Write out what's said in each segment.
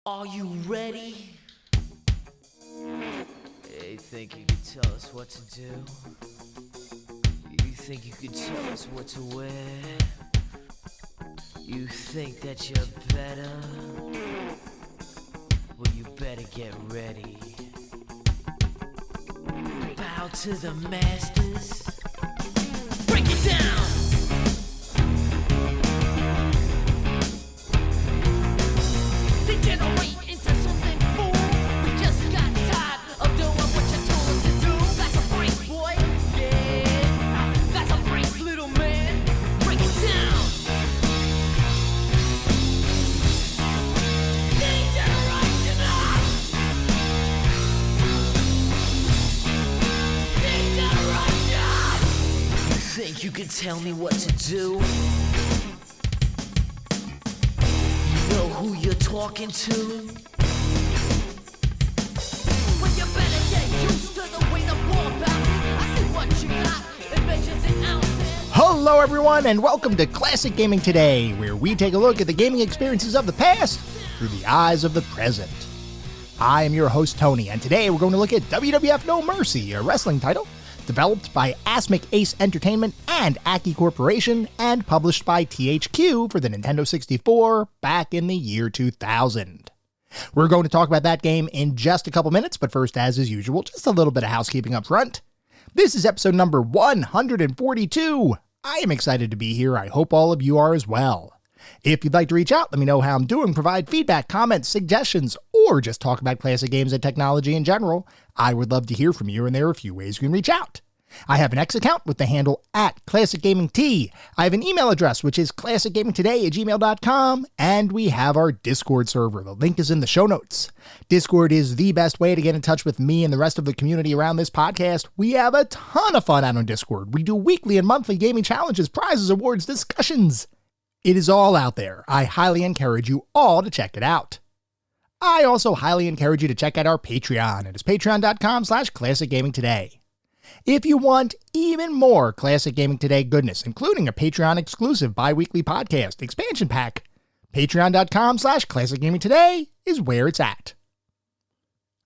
Are you ready? You think you could tell us what to do? You think you could tell us what to wear? You think that you're better? Well, you better get ready. Bow to the masters. Break it down! Degenerate into something fool. We just got tired of doing what you told us to do. That's a brace, boy. Yeah, that's a brace, little man. Break it down. Degeneration up. Degeneration. You think you can tell me what to do? Who you're talking to? Well, you better get used to the way the ball bounces. I see what you got. It measures in ounces. Hello everyone and welcome to Classic Gaming Today, where we take a look at the gaming experiences of the past through the eyes of the present. I am your host Tony, and today we're going to look at WWF No Mercy, a wrestling title developed by Asmic Ace Entertainment and Aki Corporation, and published by THQ for the Nintendo 64 back in the year 2000. We're going to talk about that game in just a couple minutes, but first, as is usual, just a little bit of housekeeping up front. This is episode number 142. I am excited to be here. I hope all of you are as well. If you'd like to reach out, let me know how I'm doing, provide feedback, comments, suggestions, or just talk about classic games and technology in general, I would love to hear from you, and there are a few ways you can reach out. I have an X account with the handle @ClassicGamingT. I have an email address, which is classicgamingtoday@gmail.com, and we have our Discord server. The link is in the show notes. Discord is the best way to get in touch with me and the rest of the community around this podcast. We have a ton of fun out on Discord. We do weekly and monthly gaming challenges, prizes, awards, discussions. It is all out there. I highly encourage you all to check it out. I also highly encourage you to check out our Patreon. It is patreon.com/classicgamingtoday. If you want even more Classic Gaming Today goodness, including a Patreon exclusive bi-weekly podcast expansion pack, patreon.com/classicgamingtoday is where it's at.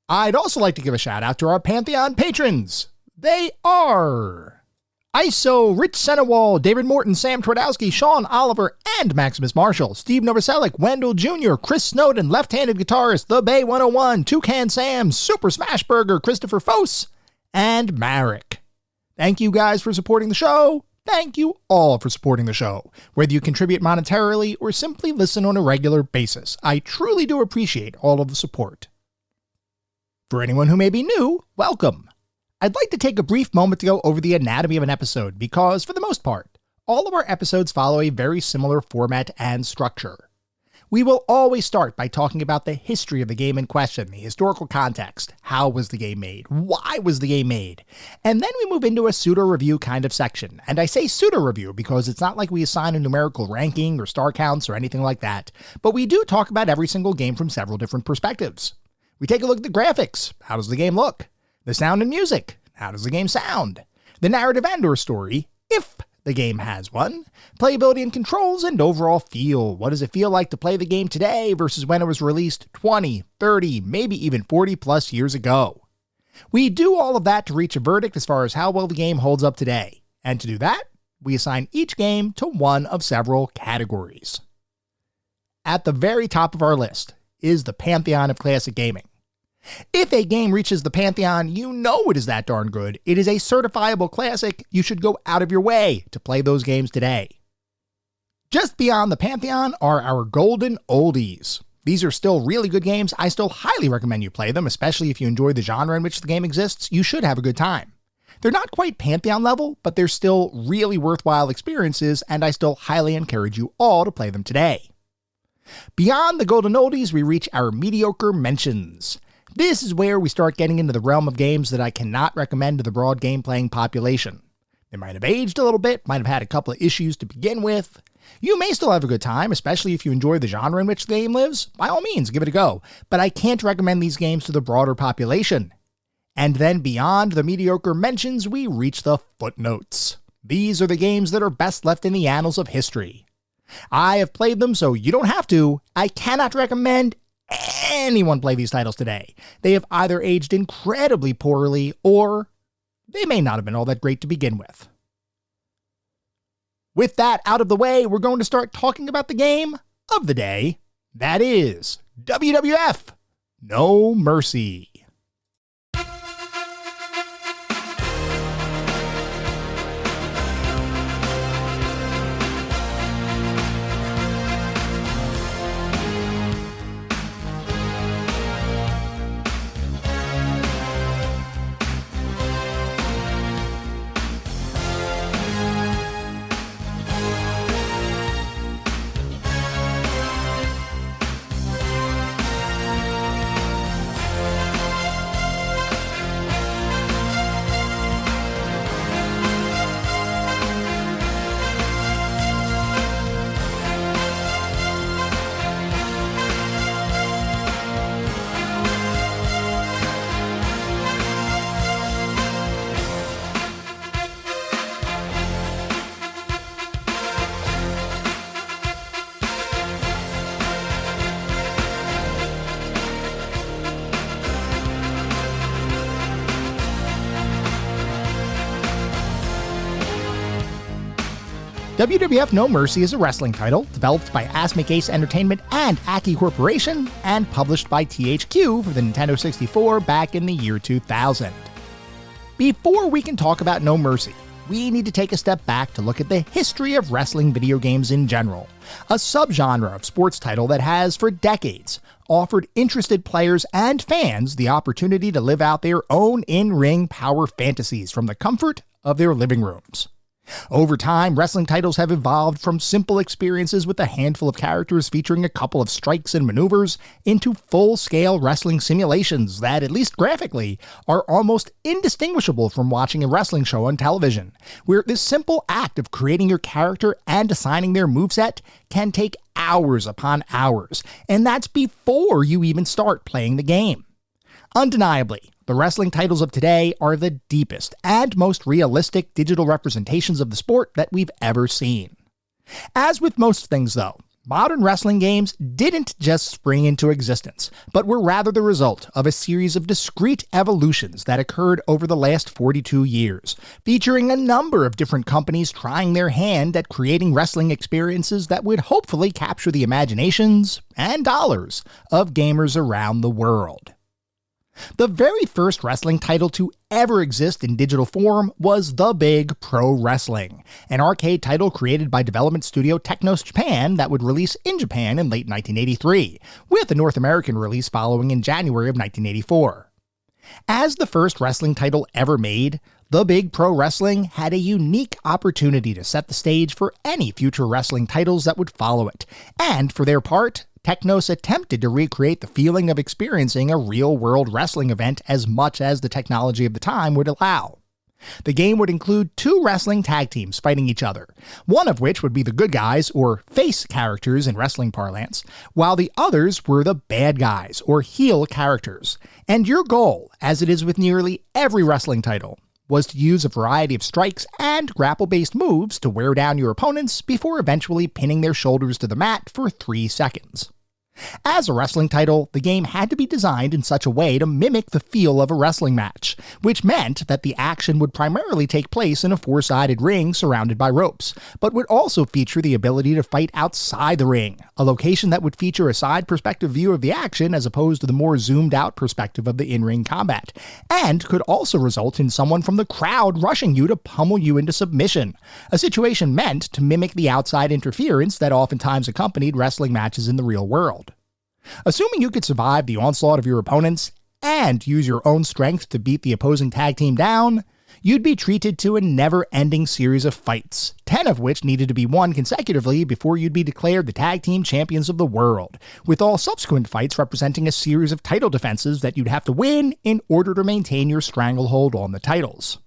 I'd also like to give a shout out to our Pantheon patrons. They are ISO, Rich Senewal, David Morton, Sam Twardowski, Sean Oliver, and Maximus Marshall, Steve Novoselic, Wendell Jr., Chris Snowden, Left-Handed Guitarist, The Bay 101, Toucan Sam, Super Smash Burger, Christopher Fose, and Marek. Thank you guys for supporting the show. Thank you all for supporting the show, whether you contribute monetarily or simply listen on a regular basis. I truly do appreciate all of the support. For anyone who may be new, welcome. I'd like to take a brief moment to go over the anatomy of an episode because, for the most part, all of our episodes follow a very similar format and structure. We will always start by talking about the history of the game in question, the historical context, how was the game made, why was the game made, and then we move into a pseudo-review kind of section. And I say pseudo-review because it's not like we assign a numerical ranking or star counts or anything like that, but we do talk about every single game from several different perspectives. We take a look at the graphics, how does the game look? The sound and music, how does the game sound? The narrative and or story, if the game has one, playability and controls, and overall feel. What does it feel like to play the game today versus when it was released 20, 30, maybe even 40 plus years ago? We do all of that to reach a verdict as far as how well the game holds up today. And to do that, we assign each game to one of several categories. At the very top of our list is the Pantheon of Classic Gaming. If a game reaches the Pantheon, you know it is that darn good. It is a certifiable classic. You should go out of your way to play those games today. Just beyond the Pantheon are our golden oldies. These are still really good games. I still highly recommend you play them, especially if you enjoy the genre in which the game exists. You should have a good time. They're not quite Pantheon level, but they're still really worthwhile experiences, and I still highly encourage you all to play them today. Beyond the golden oldies, we reach our mediocre mentions. This is where we start getting into the realm of games that I cannot recommend to the broad game-playing population. They might have aged a little bit, might have had a couple of issues to begin with. You may still have a good time, especially if you enjoy the genre in which the game lives. By all means, give it a go. But I can't recommend these games to the broader population. And then beyond the mediocre mentions, we reach the footnotes. These are the games that are best left in the annals of history. I have played them, so you don't have to. I cannot recommend anyone play these titles today, they have either aged incredibly poorly or they may not have been all that great to begin with. With that out of the way, we're going to start talking about the game of the day. That is WWF No Mercy. WWF No Mercy is a wrestling title developed by Asmic Ace Entertainment and Aki Corporation and published by THQ for the Nintendo 64 back in the year 2000. Before we can talk about No Mercy, we need to take a step back to look at the history of wrestling video games in general, a subgenre of sports title that has, for decades, offered interested players and fans the opportunity to live out their own in-ring power fantasies from the comfort of their living rooms. Over time, wrestling titles have evolved from simple experiences with a handful of characters featuring a couple of strikes and maneuvers into full-scale wrestling simulations that, at least graphically, are almost indistinguishable from watching a wrestling show on television, where this simple act of creating your character and assigning their moveset can take hours upon hours, and that's before you even start playing the game. Undeniably, the wrestling titles of today are the deepest and most realistic digital representations of the sport that we've ever seen. As with most things, though, modern wrestling games didn't just spring into existence, but were rather the result of a series of discrete evolutions that occurred over the last 42 years, featuring a number of different companies trying their hand at creating wrestling experiences that would hopefully capture the imaginations and dollars of gamers around the world. The very first wrestling title to ever exist in digital form was The Big Pro Wrestling, an arcade title created by development studio Technos Japan that would release in Japan in late 1983, with a North American release following in January of 1984. As the first wrestling title ever made, The Big Pro Wrestling had a unique opportunity to set the stage for any future wrestling titles that would follow it, and for their part, Technos attempted to recreate the feeling of experiencing a real-world wrestling event as much as the technology of the time would allow. The game would include two wrestling tag teams fighting each other, one of which would be the good guys, or face characters in wrestling parlance, while the others were the bad guys, or heel characters. And your goal, as it is with nearly every wrestling title, was to use a variety of strikes and grapple-based moves to wear down your opponents before eventually pinning their shoulders to the mat for 3 seconds. As a wrestling title, the game had to be designed in such a way to mimic the feel of a wrestling match, which meant that the action would primarily take place in a 4-sided ring surrounded by ropes, but would also feature the ability to fight outside the ring, a location that would feature a side perspective view of the action as opposed to the more zoomed out perspective of the in-ring combat, and could also result in someone from the crowd rushing you to pummel you into submission, a situation meant to mimic the outside interference that oftentimes accompanied wrestling matches in the real world. Assuming you could survive the onslaught of your opponents and use your own strength to beat the opposing tag team down, you'd be treated to a never-ending series of fights, 10 of which needed to be won consecutively before you'd be declared the tag team champions of the world, with all subsequent fights representing a series of title defenses that you'd have to win in order to maintain your stranglehold on the titles.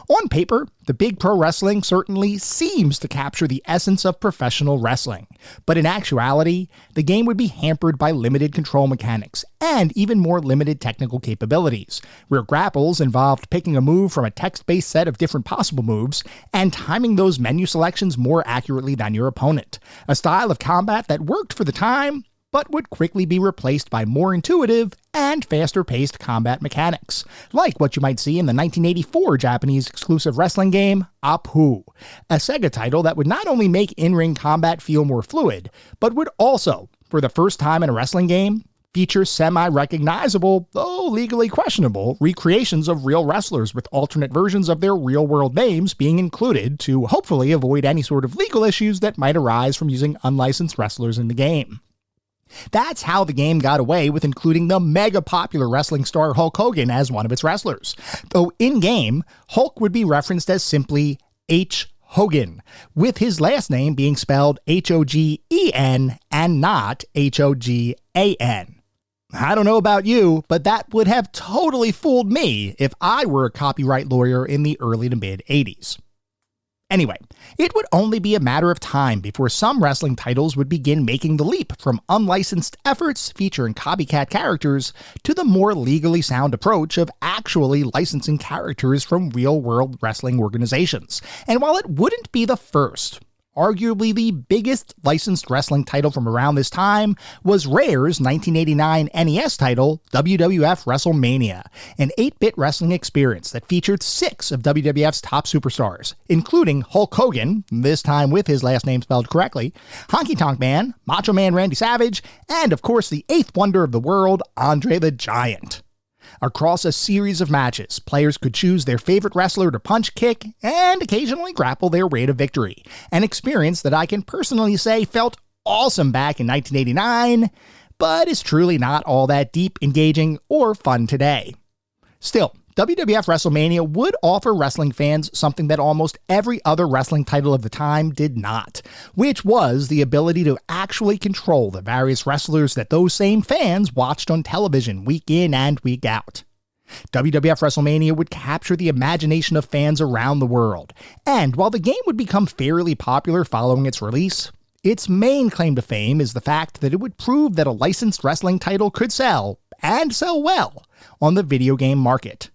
On paper, The Big Pro Wrestling certainly seems to capture the essence of professional wrestling, but in actuality, the game would be hampered by limited control mechanics and even more limited technical capabilities, where grapples involved picking a move from a text-based set of different possible moves and timing those menu selections more accurately than your opponent, a style of combat that worked for the time, but would quickly be replaced by more intuitive and faster-paced combat mechanics, like what you might see in the 1984 Japanese exclusive wrestling game, Apu, a Sega title that would not only make in-ring combat feel more fluid, but would also, for the first time in a wrestling game, feature semi-recognizable, though legally questionable, recreations of real wrestlers with alternate versions of their real-world names being included to hopefully avoid any sort of legal issues that might arise from using unlicensed wrestlers in the game. That's how the game got away with including the mega-popular wrestling star Hulk Hogan as one of its wrestlers, though in-game, Hulk would be referenced as simply H. Hogan, with his last name being spelled Hogen and not Hogan. I don't know about you, but that would have totally fooled me if I were a copyright lawyer in the early to mid-'80s. Anyway, it would only be a matter of time before some wrestling titles would begin making the leap from unlicensed efforts featuring copycat characters to the more legally sound approach of actually licensing characters from real-world wrestling organizations. And while it wouldn't be the first, arguably the biggest licensed wrestling title from around this time was Rare's 1989 NES title, WWF WrestleMania, an 8-bit wrestling experience that featured 6 of WWF's top superstars, including Hulk Hogan, this time with his last name spelled correctly, Honky Tonk Man, Macho Man Randy Savage, and of course the 8th wonder of the world, Andre the Giant. Across a series of matches, players could choose their favorite wrestler to punch, kick, and occasionally grapple their way to victory, an experience that I can personally say felt awesome back in 1989, but is truly not all that deep, engaging, or fun today. Still, WWF WrestleMania would offer wrestling fans something that almost every other wrestling title of the time did not, which was the ability to actually control the various wrestlers that those same fans watched on television week in and week out. WWF WrestleMania would capture the imagination of fans around the world, and while the game would become fairly popular following its release, its main claim to fame is the fact that it would prove that a licensed wrestling title could sell, and sell well, on the video game market.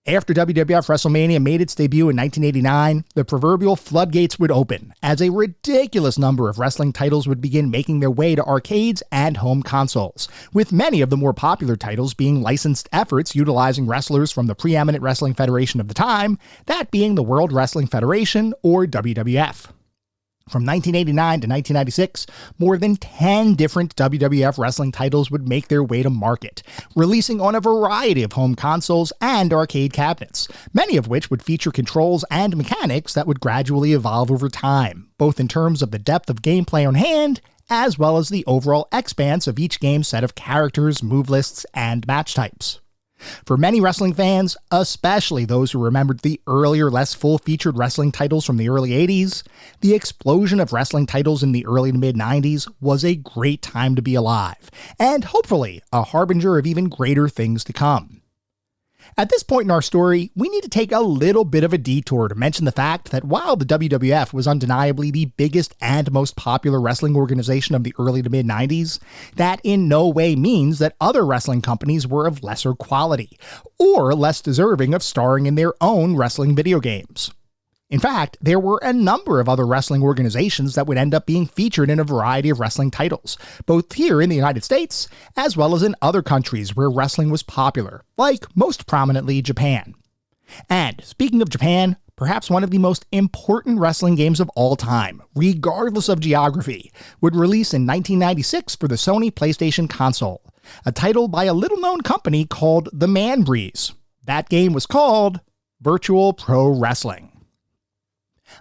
After WWF WrestleMania made its debut in 1989, the proverbial floodgates would open, as a ridiculous number of wrestling titles would begin making their way to arcades and home consoles, with many of the more popular titles being licensed efforts utilizing wrestlers from the preeminent wrestling federation of the time, that being the World Wrestling Federation, or WWF. From 1989 to 1996, more than 10 different WWF wrestling titles would make their way to market, releasing on a variety of home consoles and arcade cabinets, many of which would feature controls and mechanics that would gradually evolve over time, both in terms of the depth of gameplay on hand, as well as the overall expanse of each game's set of characters, move lists, and match types. For many wrestling fans, especially those who remembered the earlier, less full-featured wrestling titles from the early 80s, the explosion of wrestling titles in the early to mid-90s was a great time to be alive, and hopefully a harbinger of even greater things to come. At this point in our story, we need to take a little bit of a detour to mention the fact that while the WWF was undeniably the biggest and most popular wrestling organization of the early to mid-90s, that in no way means that other wrestling companies were of lesser quality, or less deserving of starring in their own wrestling video games. In fact, there were a number of other wrestling organizations that would end up being featured in a variety of wrestling titles, both here in the United States, as well as in other countries where wrestling was popular, like most prominently Japan. And speaking of Japan, perhaps one of the most important wrestling games of all time, regardless of geography, would release in 1996 for the Sony PlayStation console, a title by a little-known company called The Man Breeze. That game was called Virtual Pro Wrestling.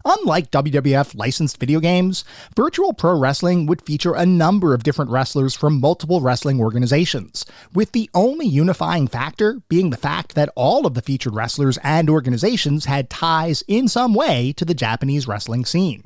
Unlike WWF licensed video games, Virtual Pro Wrestling would feature a number of different wrestlers from multiple wrestling organizations, with the only unifying factor being the fact that all of the featured wrestlers and organizations had ties in some way to the Japanese wrestling scene.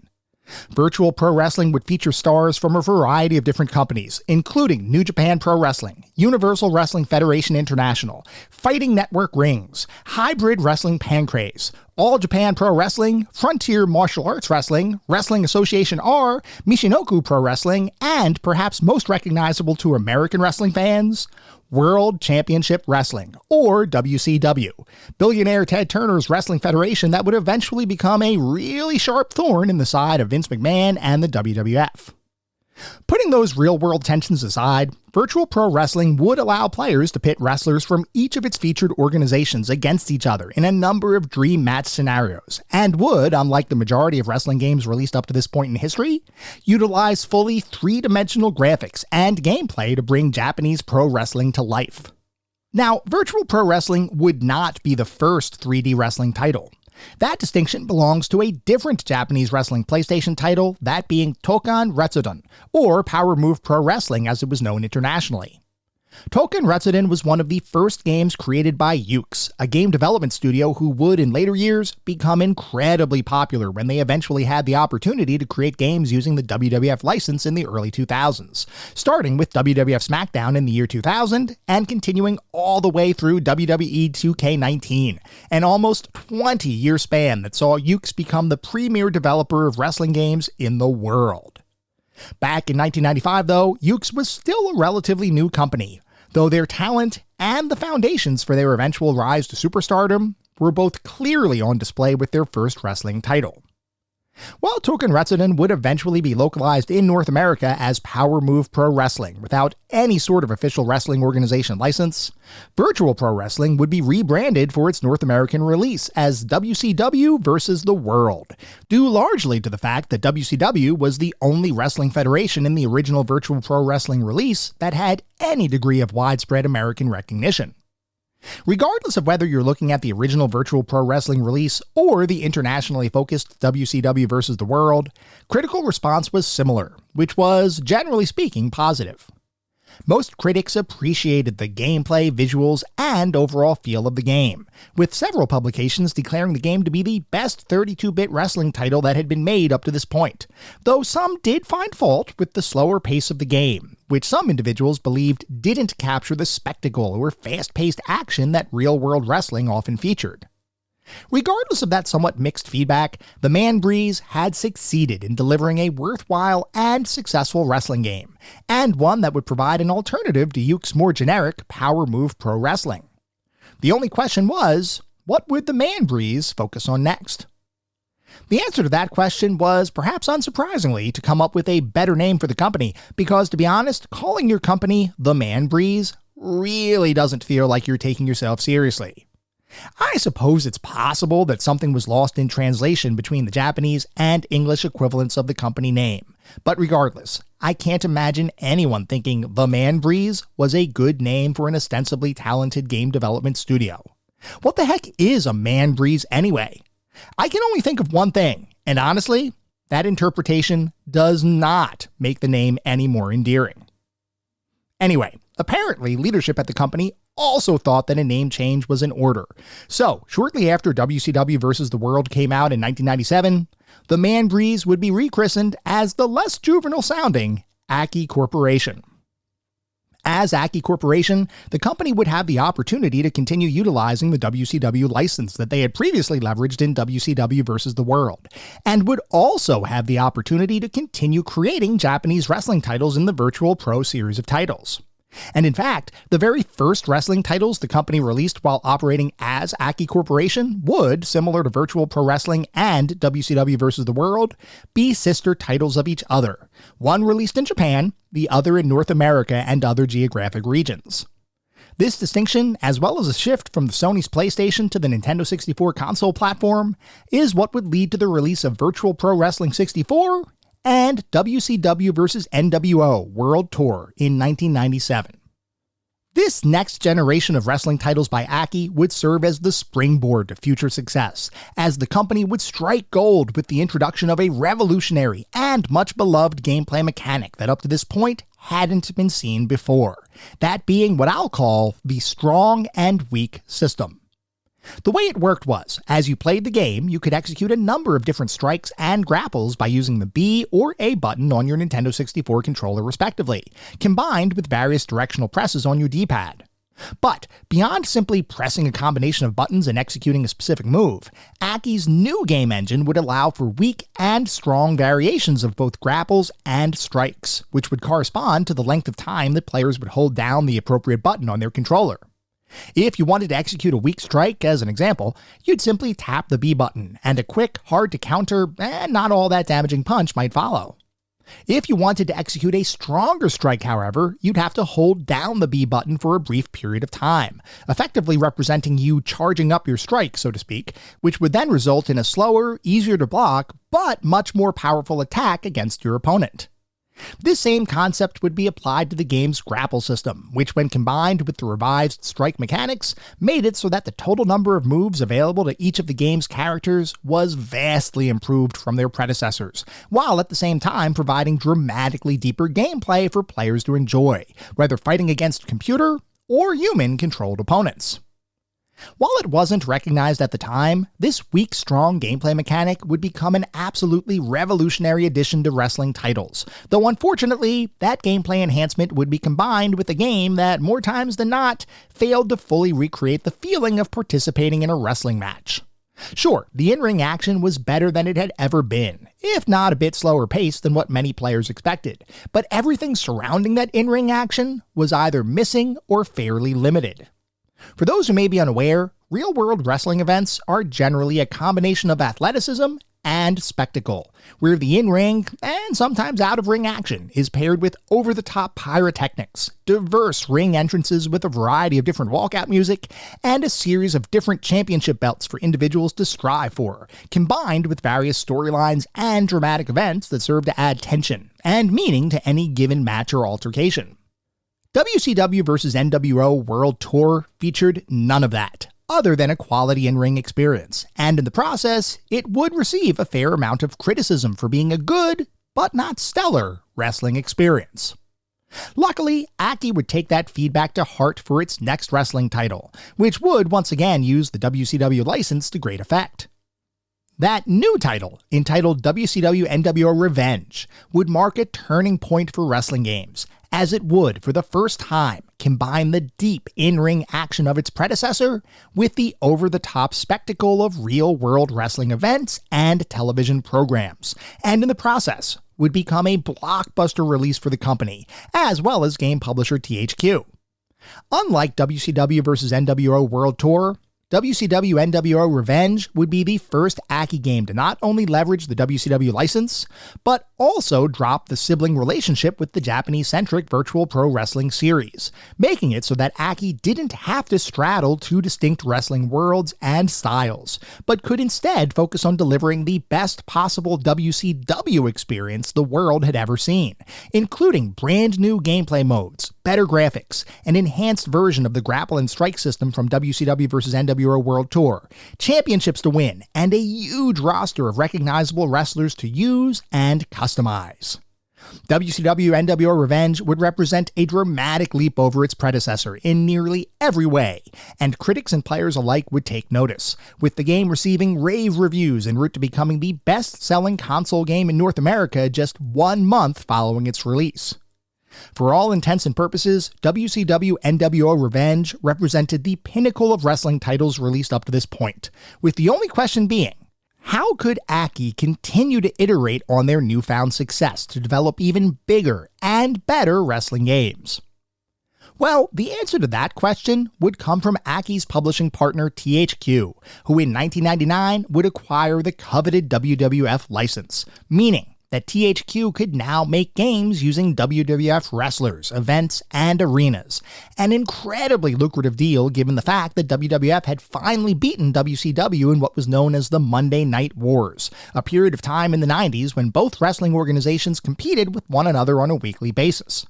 Virtual Pro Wrestling would feature stars from a variety of different companies, including New Japan Pro Wrestling, Universal Wrestling Federation International, Fighting Network Rings, Hybrid Wrestling Pancrase, All Japan Pro Wrestling, Frontier Martial Arts Wrestling, Wrestling Association R, Michinoku Pro Wrestling, and perhaps most recognizable to American wrestling fans, World Championship Wrestling, or WCW, billionaire Ted Turner's wrestling federation that would eventually become a really sharp thorn in the side of Vince McMahon and the WWF. Putting those real-world tensions aside, virtual pro wrestling would allow players to pit wrestlers from each of its featured organizations against each other in a number of dream match scenarios, and would, unlike the majority of wrestling games released up to this point in history, utilize fully three-dimensional graphics and gameplay to bring Japanese pro wrestling to life. Now, virtual pro wrestling would not be the first 3D wrestling title. That distinction belongs to a different Japanese wrestling PlayStation title, that being Tokan Retsuden, or Power Move Pro Wrestling as it was known internationally. Tokan Retsuden was one of the first games created by Yuke's, a game development studio who would in later years become incredibly popular when they eventually had the opportunity to create games using the WWF license in the early 2000s, starting with WWF SmackDown in the year 2000 and continuing all the way through WWE 2K19, an almost 20-year span that saw Yuke's become the premier developer of wrestling games in the world. Back in 1995, though, Yuke's was still a relatively new company, though their talent and the foundations for their eventual rise to superstardom were both clearly on display with their first wrestling title. While Tokan Retsuden would eventually be localized in North America as Power Move Pro Wrestling without any sort of official wrestling organization license, Virtual Pro Wrestling would be rebranded for its North American release as WCW vs. the World, due largely to the fact that WCW was the only wrestling federation in the original Virtual Pro Wrestling release that had any degree of widespread American recognition. Regardless of whether you're looking at the original Virtual Pro Wrestling release or the internationally focused WCW vs. the World, critical response was similar, which was, generally speaking, positive. Most critics appreciated the gameplay, visuals, and overall feel of the game, with several publications declaring the game to be the best 32-bit wrestling title that had been made up to this point, though some did find fault with the slower pace of the game, which some individuals believed didn't capture the spectacle or fast-paced action that real-world wrestling often featured. Regardless of that somewhat mixed feedback, the Man Breeze had succeeded in delivering a worthwhile and successful wrestling game, and one that would provide an alternative to Yuke's more generic Power Move Pro Wrestling. The only question was, what would the Man Breeze focus on next? The answer to that question was, perhaps unsurprisingly, to come up with a better name for the company, because to be honest, calling your company the Man Breeze really doesn't feel like you're taking yourself seriously. I suppose it's possible that something was lost in translation between the Japanese and English equivalents of the company name, but regardless, I can't imagine anyone thinking the Man Breeze was a good name for an ostensibly talented game development studio. What the heck is a Man Breeze anyway? I can only think of one thing, and honestly, that interpretation does not make the name any more endearing. Anyway, apparently leadership at the company also thought that a name change was in order. So, shortly after WCW vs. the World came out in 1997, the Man Breeze would be rechristened as the less juvenile-sounding Aki Corporation. As Aki Corporation, the company would have the opportunity to continue utilizing the WCW license that they had previously leveraged in WCW vs. the World, and would also have the opportunity to continue creating Japanese wrestling titles in the Virtual Pro series of titles. And in fact, the very first wrestling titles the company released while operating as Aki Corporation would, similar to Virtual Pro Wrestling and WCW vs. the World, be sister titles of each other, one released in Japan, the other in North America and other geographic regions. This distinction, as well as a shift from the Sony's PlayStation to the Nintendo 64 console platform, is what would lead to the release of Virtual Pro Wrestling 64 and WCW vs. NWO World Tour in 1997. This next generation of wrestling titles by Aki would serve as the springboard to future success, as the company would strike gold with the introduction of a revolutionary and much beloved gameplay mechanic that up to this point hadn't been seen before, that being what I'll call the strong and weak system. The way it worked was, as you played the game, you could execute a number of different strikes and grapples by using the B or A button on your Nintendo 64 controller respectively, combined with various directional presses on your D-pad. But beyond simply pressing a combination of buttons and executing a specific move, Aki's new game engine would allow for weak and strong variations of both grapples and strikes, which would correspond to the length of time that players would hold down the appropriate button on their controller. If you wanted to execute a weak strike, as an example, you'd simply tap the B button, and a quick, hard-to-counter, and not all that damaging punch might follow. If you wanted to execute a stronger strike, however, you'd have to hold down the B button for a brief period of time, effectively representing you charging up your strike, so to speak, which would then result in a slower, easier to block, but much more powerful attack against your opponent. This same concept would be applied to the game's grapple system, which when combined with the revised strike mechanics, made it so that the total number of moves available to each of the game's characters was vastly improved from their predecessors, while at the same time providing dramatically deeper gameplay for players to enjoy, whether fighting against computer or human-controlled opponents. While it wasn't recognized at the time, this weak, strong gameplay mechanic would become an absolutely revolutionary addition to wrestling titles, though unfortunately, that gameplay enhancement would be combined with a game that, more times than not, failed to fully recreate the feeling of participating in a wrestling match. Sure, the in-ring action was better than it had ever been, if not a bit slower paced than what many players expected, but everything surrounding that in-ring action was either missing or fairly limited. For those who may be unaware, real-world wrestling events are generally a combination of athleticism and spectacle, where the in-ring, and sometimes out-of-ring action, is paired with over-the-top pyrotechnics, diverse ring entrances with a variety of different walkout music, and a series of different championship belts for individuals to strive for, combined with various storylines and dramatic events that serve to add tension and meaning to any given match or altercation. WCW vs. NWO World Tour featured none of that, other than a quality in-ring experience, and in the process, it would receive a fair amount of criticism for being a good, but not stellar, wrestling experience. Luckily, Aki would take that feedback to heart for its next wrestling title, which would once again use the WCW license to great effect. That new title, entitled WCW NWO Revenge, would mark a turning point for wrestling games, as it would, for the first time, combine the deep in-ring action of its predecessor with the over-the-top spectacle of real-world wrestling events and television programs, and in the process, would become a blockbuster release for the company, as well as game publisher THQ. Unlike WCW vs. NWO World Tour, WCW NWO Revenge would be the first Aki game to not only leverage the WCW license, but also drop the sibling relationship with the Japanese-centric Virtual Pro Wrestling series, making it so that Aki didn't have to straddle two distinct wrestling worlds and styles, but could instead focus on delivering the best possible WCW experience the world had ever seen, including brand new gameplay modes, better graphics, an enhanced version of the grapple and strike system from WCW vs. NWO World Tour, championships to win, and a huge roster of recognizable wrestlers to use and customize. WCW NWO Revenge would represent a dramatic leap over its predecessor in nearly every way, and critics and players alike would take notice, with the game receiving rave reviews en route to becoming the best-selling console game in North America just 1 month following its release. For all intents and purposes, WCW NWO Revenge represented the pinnacle of wrestling titles released up to this point, with the only question being, how could Aki continue to iterate on their newfound success to develop even bigger and better wrestling games? Well, the answer to that question would come from Aki's publishing partner THQ, who in 1999 would acquire the coveted WWF license, meaning that THQ could now make games using WWF wrestlers, events, and arenas, an incredibly lucrative deal given the fact that WWF had finally beaten WCW in what was known as the Monday Night Wars, a period of time in the 90s when both wrestling organizations competed with one another on a weekly basis.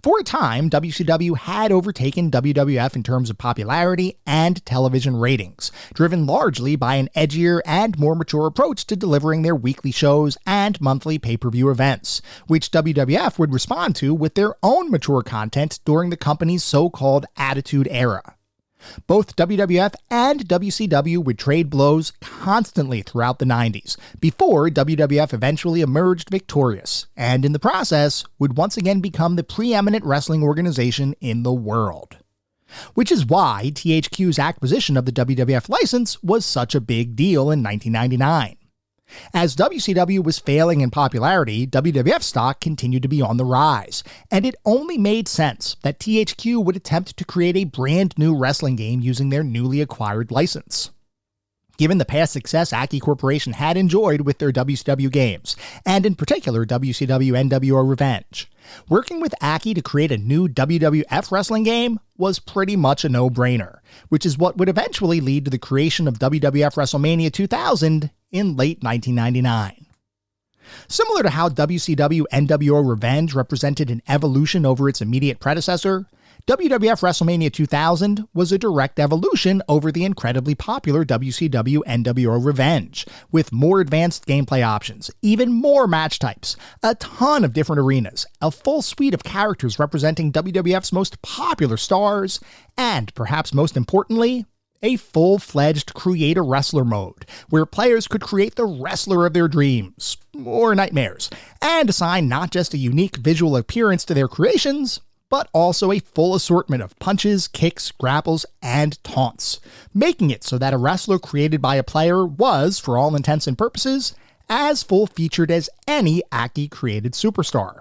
For a time, WCW had overtaken WWF in terms of popularity and television ratings, driven largely by an edgier and more mature approach to delivering their weekly shows and monthly pay-per-view events, which WWF would respond to with their own mature content during the company's so-called Attitude Era. Both WWF and WCW would trade blows constantly throughout the 90s, before WWF eventually emerged victorious, and in the process, would once again become the preeminent wrestling organization in the world. Which is why THQ's acquisition of the WWF license was such a big deal in 1999. As WCW was failing in popularity, WWF stock continued to be on the rise, and it only made sense that THQ would attempt to create a brand new wrestling game using their newly acquired license. given the past success Aki Corporation had enjoyed with their WCW games, and in particular WCW NWO Revenge. Working with Aki to create a new WWF wrestling game was pretty much a no-brainer, which is what would eventually lead to the creation of WWF WrestleMania 2000 in late 1999. Similar to how WCW NWO Revenge represented an evolution over its immediate predecessor, WWF WrestleMania 2000 was a direct evolution over the incredibly popular WCW NWO Revenge, with more advanced gameplay options, even more match types, a ton of different arenas, a full suite of characters representing WWF's most popular stars, and perhaps most importantly, a full-fledged create-a-wrestler mode, where players could create the wrestler of their dreams, or nightmares, and assign not just a unique visual appearance to their creations, but also a full assortment of punches, kicks, grapples, and taunts, making it so that a wrestler created by a player was, for all intents and purposes, as full-featured as any Aki-created superstar.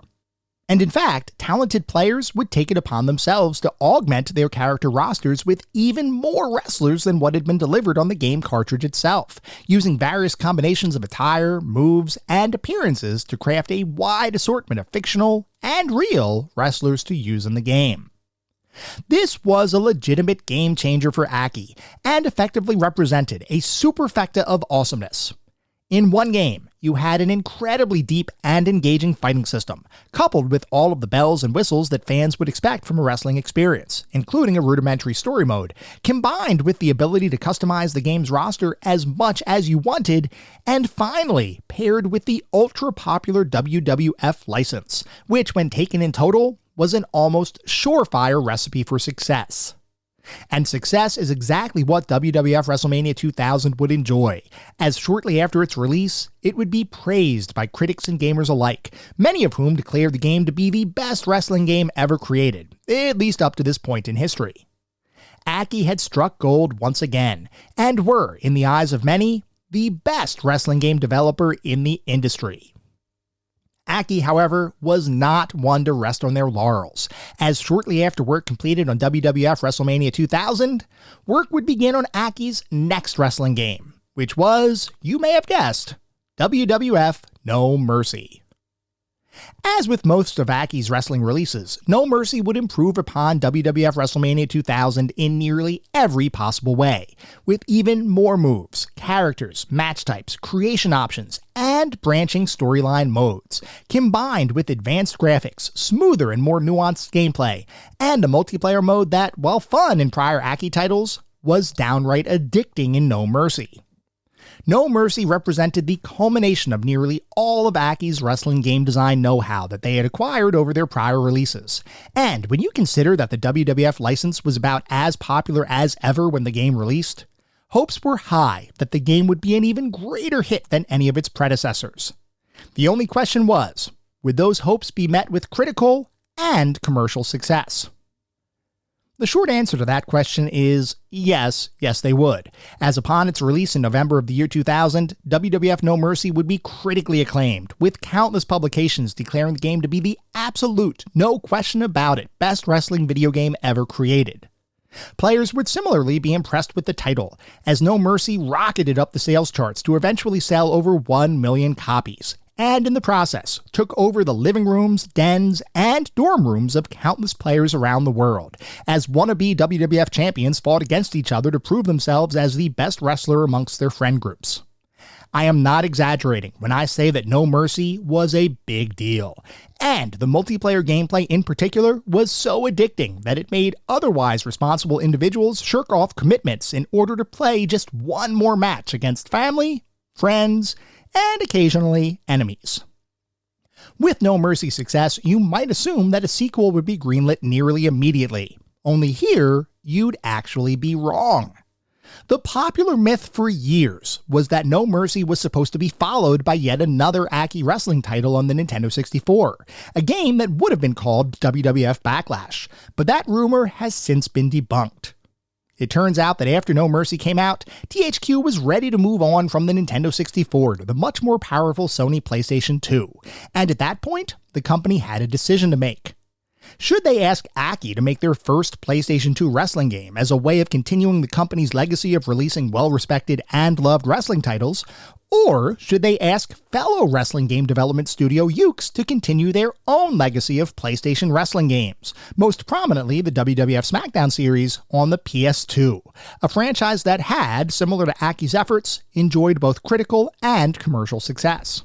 And in fact, talented players would take it upon themselves to augment their character rosters with even more wrestlers than what had been delivered on the game cartridge itself, using various combinations of attire, moves, and appearances to craft a wide assortment of fictional and real wrestlers to use in the game. This was a legitimate game changer for Aki, and effectively represented a superfecta of awesomeness. In one game, you had an incredibly deep and engaging fighting system, coupled with all of the bells and whistles that fans would expect from a wrestling experience, including a rudimentary story mode, combined with the ability to customize the game's roster as much as you wanted, and finally paired with the ultra-popular WWF license, which when taken in total, was an almost surefire recipe for success. And success is exactly what WWF WrestleMania 2000 would enjoy, as shortly after its release, it would be praised by critics and gamers alike, many of whom declared the game to be the best wrestling game ever created, at least up to this point in history. Aki had struck gold once again, and were, in the eyes of many, the best wrestling game developer in the industry. Aki, however, was not one to rest on their laurels, as shortly after work completed on WWF WrestleMania 2000, work would begin on Aki's next wrestling game, which was, you may have guessed, WWF No Mercy. As with most of Aki's wrestling releases, No Mercy would improve upon WWF WrestleMania 2000 in nearly every possible way, with even more moves, characters, match types, creation options, and branching storyline modes, combined with advanced graphics, smoother and more nuanced gameplay, and a multiplayer mode that, while fun in prior Aki titles, was downright addicting in No Mercy. No Mercy represented the culmination of nearly all of Aki's wrestling game design know-how that they had acquired over their prior releases. And when you consider that the WWF license was about as popular as ever when the game released, hopes were high that the game would be an even greater hit than any of its predecessors. The only question was, would those hopes be met with critical and commercial success? The short answer to that question is yes, they would, as upon its release in November of the year 2000, WWF No Mercy would be critically acclaimed, with countless publications declaring the game to be the absolute, no question about it, best wrestling video game ever created. Players would similarly be impressed with the title, as No Mercy rocketed up the sales charts to eventually sell over 1 million copies, and in the process, took over the living rooms, dens, and dorm rooms of countless players around the world, as wannabe WWF champions fought against each other to prove themselves as the best wrestler amongst their friend groups. I am not exaggerating when I say that No Mercy was a big deal, and the multiplayer gameplay in particular was so addicting that it made otherwise responsible individuals shirk off commitments in order to play just one more match against family, friends, and occasionally enemies. With No Mercy's success, you might assume that a sequel would be greenlit nearly immediately. Only here, you'd actually be wrong. The popular myth for years was that No Mercy was supposed to be followed by yet another Aki wrestling title on the Nintendo 64, a game that would have been called WWF Backlash, but that rumor has since been debunked. It turns out that after No Mercy came out, THQ was ready to move on from the Nintendo 64 to the much more powerful Sony PlayStation 2, and at that point, the company had a decision to make. Should they ask Aki to make their first PlayStation 2 wrestling game as a way of continuing the company's legacy of releasing well-respected and loved wrestling titles? Or should they ask fellow wrestling game development studio Yuke's to continue their own legacy of PlayStation wrestling games, most prominently the WWF SmackDown series on the PS2, a franchise that had, similar to Aki's efforts, enjoyed both critical and commercial success?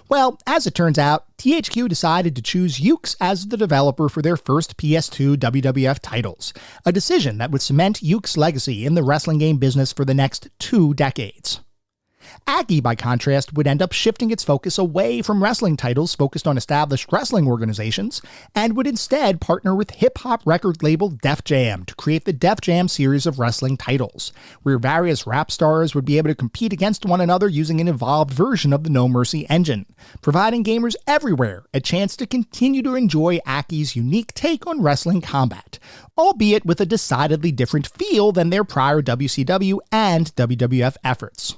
Well, as it turns out, THQ decided to choose Yuke's as the developer for their first PS2 WWF titles, a decision that would cement Yuke's legacy in the wrestling game business for the next 2 decades. Aki, by contrast, would end up shifting its focus away from wrestling titles focused on established wrestling organizations, and would instead partner with hip-hop record label Def Jam to create the Def Jam series of wrestling titles, where various rap stars would be able to compete against one another using an evolved version of the No Mercy engine, providing gamers everywhere a chance to continue to enjoy Aki's unique take on wrestling combat, albeit with a decidedly different feel than their prior WCW and WWF efforts.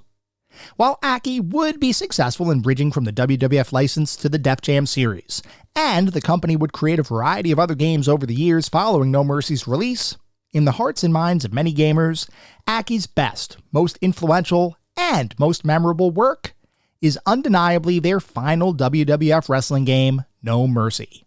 While Aki would be successful in bridging from the WWF license to the Def Jam series, and the company would create a variety of other games over the years following No Mercy's release, in the hearts and minds of many gamers, Aki's best, most influential, and most memorable work is undeniably their final WWF wrestling game, No Mercy.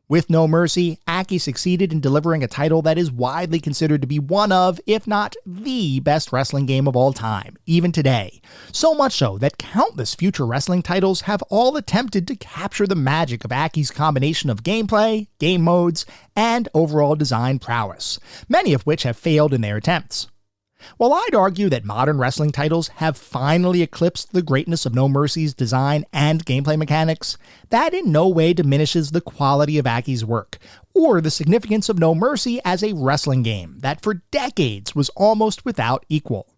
With No Mercy, Aki succeeded in delivering a title that is widely considered to be one of, if not the best wrestling game of all time, even today. So much so that countless future wrestling titles have all attempted to capture the magic of Aki's combination of gameplay, game modes, and overall design prowess, many of which have failed in their attempts. While I'd argue that modern wrestling titles have finally eclipsed the greatness of No Mercy's design and gameplay mechanics, that in no way diminishes the quality of Aki's work, or the significance of No Mercy as a wrestling game that for decades was almost without equal.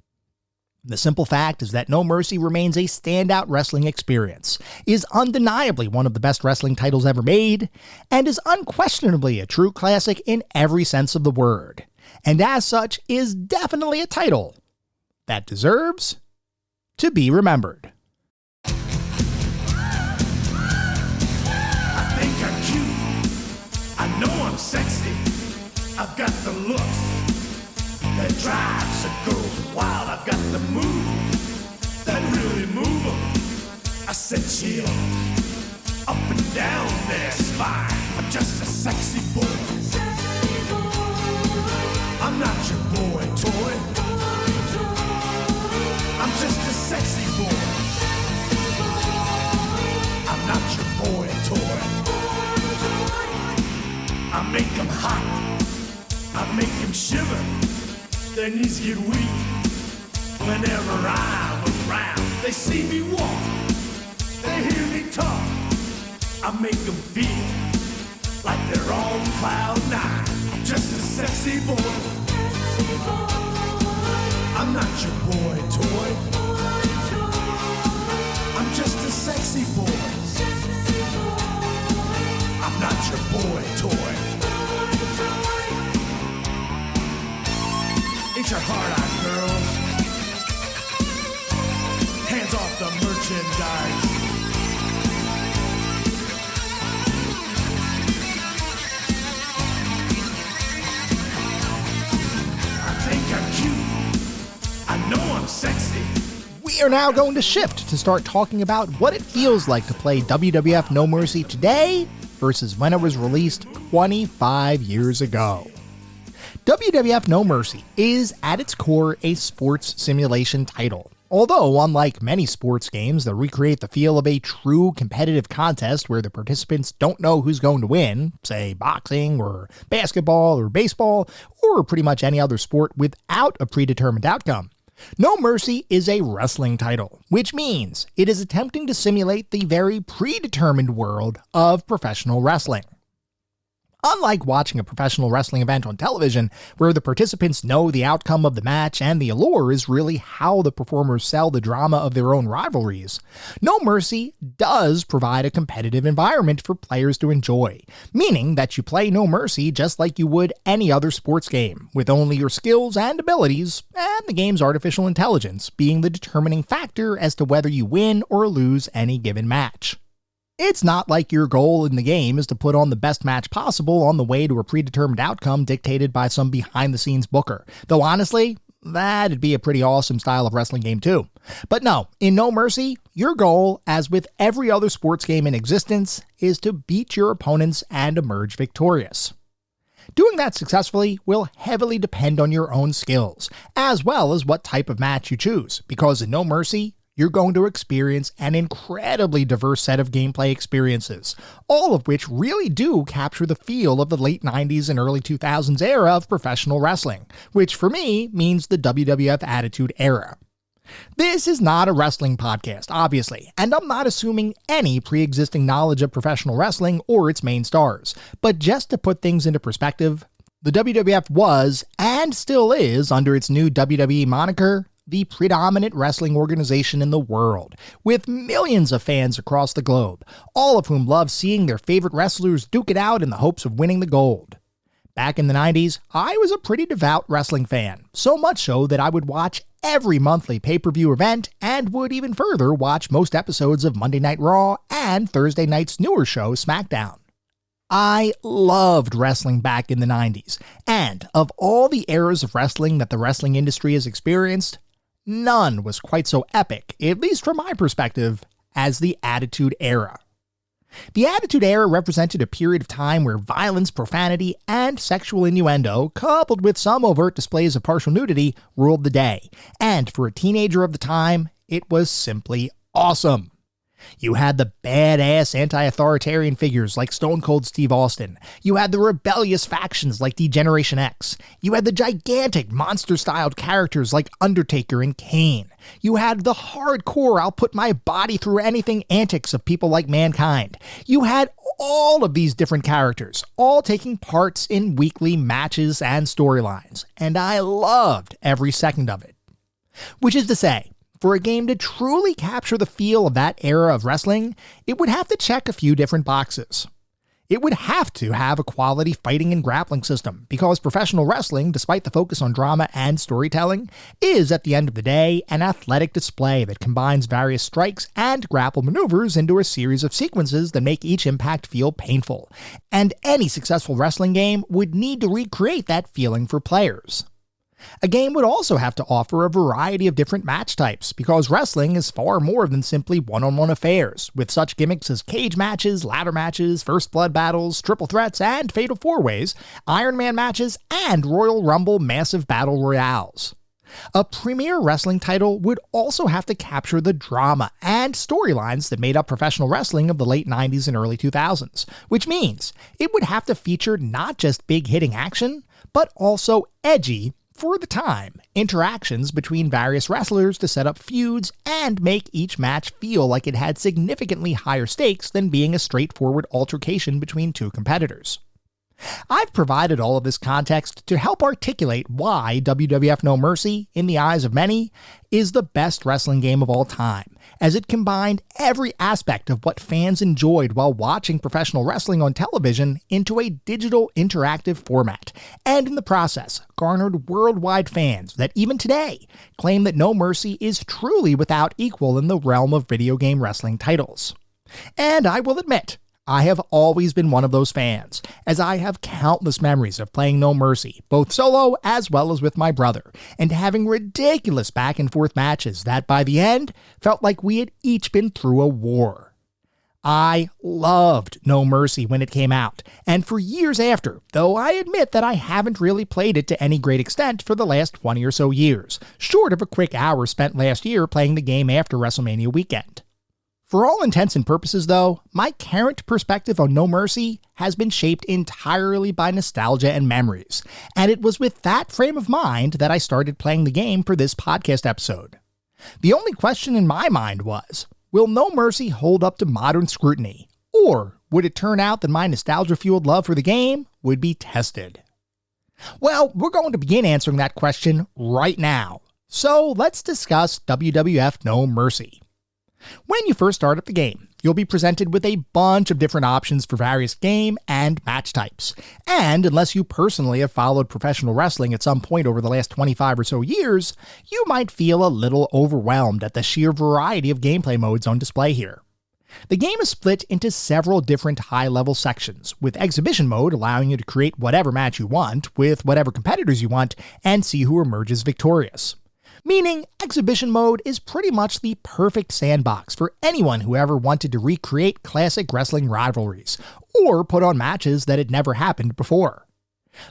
The simple fact is that No Mercy remains a standout wrestling experience, is undeniably one of the best wrestling titles ever made, and is unquestionably a true classic in every sense of the word. And as such is definitely a title that deserves to be remembered. I think I'm cute. I know I'm sexy. I've got the looks that drives a girl wild. I've got the moves that really move 'em. I said chill up and down their spine. I'm just a sexy boy. I'm not your boy toy. I'm just a sexy boy. I'm not your boy toy. I make them hot. I make them shiver. Their knees get weak whenever I'm around. They see me walk. They hear me talk. I make them feel like they're on cloud 9. I'm just a sexy boy. I'm not your boy toy. I'm just a sexy boy. I'm not your boy toy. Ain't your heart out, girls? Hands off the merchandise. Sexy. We are now going to shift to start talking about what it feels like to play WWF No Mercy today versus when it was released 25 years ago. WWF No Mercy is at its core a sports simulation title. Although, unlike many sports games that recreate the feel of a true competitive contest where the participants don't know who's going to win, say boxing or basketball or baseball, or pretty much any other sport without a predetermined outcome, No Mercy is a wrestling title, which means it is attempting to simulate the very predetermined world of professional wrestling. Unlike watching a professional wrestling event on television, where the participants know the outcome of the match and the allure is really how the performers sell the drama of their own rivalries, No Mercy does provide a competitive environment for players to enjoy, meaning that you play No Mercy just like you would any other sports game, with only your skills and abilities, and the game's artificial intelligence being the determining factor as to whether you win or lose any given match. It's not like your goal in the game is to put on the best match possible on the way to a predetermined outcome dictated by some behind-the-scenes booker. Though honestly, that'd be a pretty awesome style of wrestling game too. But no, in No Mercy, your goal, as with every other sports game in existence, is to beat your opponents and emerge victorious. Doing that successfully will heavily depend on your own skills, as well as what type of match you choose, because in No Mercy, you're going to experience an incredibly diverse set of gameplay experiences, all of which really do capture the feel of the late 90s and early 2000s era of professional wrestling, which for me means the WWF Attitude Era. This is not a wrestling podcast, obviously, and I'm not assuming any pre-existing knowledge of professional wrestling or its main stars, but just to put things into perspective, the WWF was, and still is under its new WWE moniker, the predominant wrestling organization in the world, with millions of fans across the globe, all of whom love seeing their favorite wrestlers duke it out in the hopes of winning the gold. Back in the 90s, I was a pretty devout wrestling fan, so much so that I would watch every monthly pay-per-view event and would even further watch most episodes of Monday Night Raw and Thursday night's newer show, SmackDown. I loved wrestling back in the 90s, and of all the eras of wrestling that the wrestling industry has experienced, none was quite so epic, at least from my perspective, as the Attitude Era. The Attitude Era represented a period of time where violence, profanity, and sexual innuendo, coupled with some overt displays of partial nudity, ruled the day. And for a teenager of the time, it was simply awesome. You had the badass anti-authoritarian figures like Stone Cold Steve Austin. You had the rebellious factions like D-Generation X. You had the gigantic monster-styled characters like Undertaker and Kane. You had the hardcore I'll put my body through anything antics of people like Mankind. You had all of these different characters, all taking parts in weekly matches and storylines, and I loved every second of it. Which is to say, for a game to truly capture the feel of that era of wrestling, it would have to check a few different boxes. It would have to have a quality fighting and grappling system, because professional wrestling, despite the focus on drama and storytelling, is at the end of the day an athletic display that combines various strikes and grapple maneuvers into a series of sequences that make each impact feel painful. And any successful wrestling game would need to recreate that feeling for players. A game would also have to offer a variety of different match types, because wrestling is far more than simply one-on-one affairs, with such gimmicks as cage matches, ladder matches, first blood battles, triple threats, and fatal four-ways, Iron Man matches, and Royal Rumble massive battle royales. A premier wrestling title would also have to capture the drama and storylines that made up professional wrestling of the late 90s and early 2000s, which means it would have to feature not just big-hitting action, but also edgy, for the time, interactions between various wrestlers to set up feuds and make each match feel like it had significantly higher stakes than being a straightforward altercation between two competitors. I've provided all of this context to help articulate why WWF No Mercy, in the eyes of many, is the best wrestling game of all time, as it combined every aspect of what fans enjoyed while watching professional wrestling on television into a digital interactive format, and in the process garnered worldwide fans that even today claim that No Mercy is truly without equal in the realm of video game wrestling titles. And I will admit, I have always been one of those fans, as I have countless memories of playing No Mercy, both solo as well as with my brother, and having ridiculous back and forth matches that by the end felt like we had each been through a war. I loved No Mercy when it came out, and for years after, though I admit that I haven't really played it to any great extent for the last 20 or so years, short of a quick hour spent last year playing the game after WrestleMania weekend. For all intents and purposes, though, my current perspective on No Mercy has been shaped entirely by nostalgia and memories, and it was with that frame of mind that I started playing the game for this podcast episode. The only question in my mind was, will No Mercy hold up to modern scrutiny, or would it turn out that my nostalgia-fueled love for the game would be tested? Well, we're going to begin answering that question right now, so let's discuss WWF No Mercy. When you first start up the game, you'll be presented with a bunch of different options for various game and match types. And unless you personally have followed professional wrestling at some point over the last 25 or so years, you might feel a little overwhelmed at the sheer variety of gameplay modes on display here. The game is split into several different high-level sections, with exhibition mode allowing you to create whatever match you want, with whatever competitors you want, and see who emerges victorious. Meaning, exhibition mode is pretty much the perfect sandbox for anyone who ever wanted to recreate classic wrestling rivalries, or put on matches that had never happened before.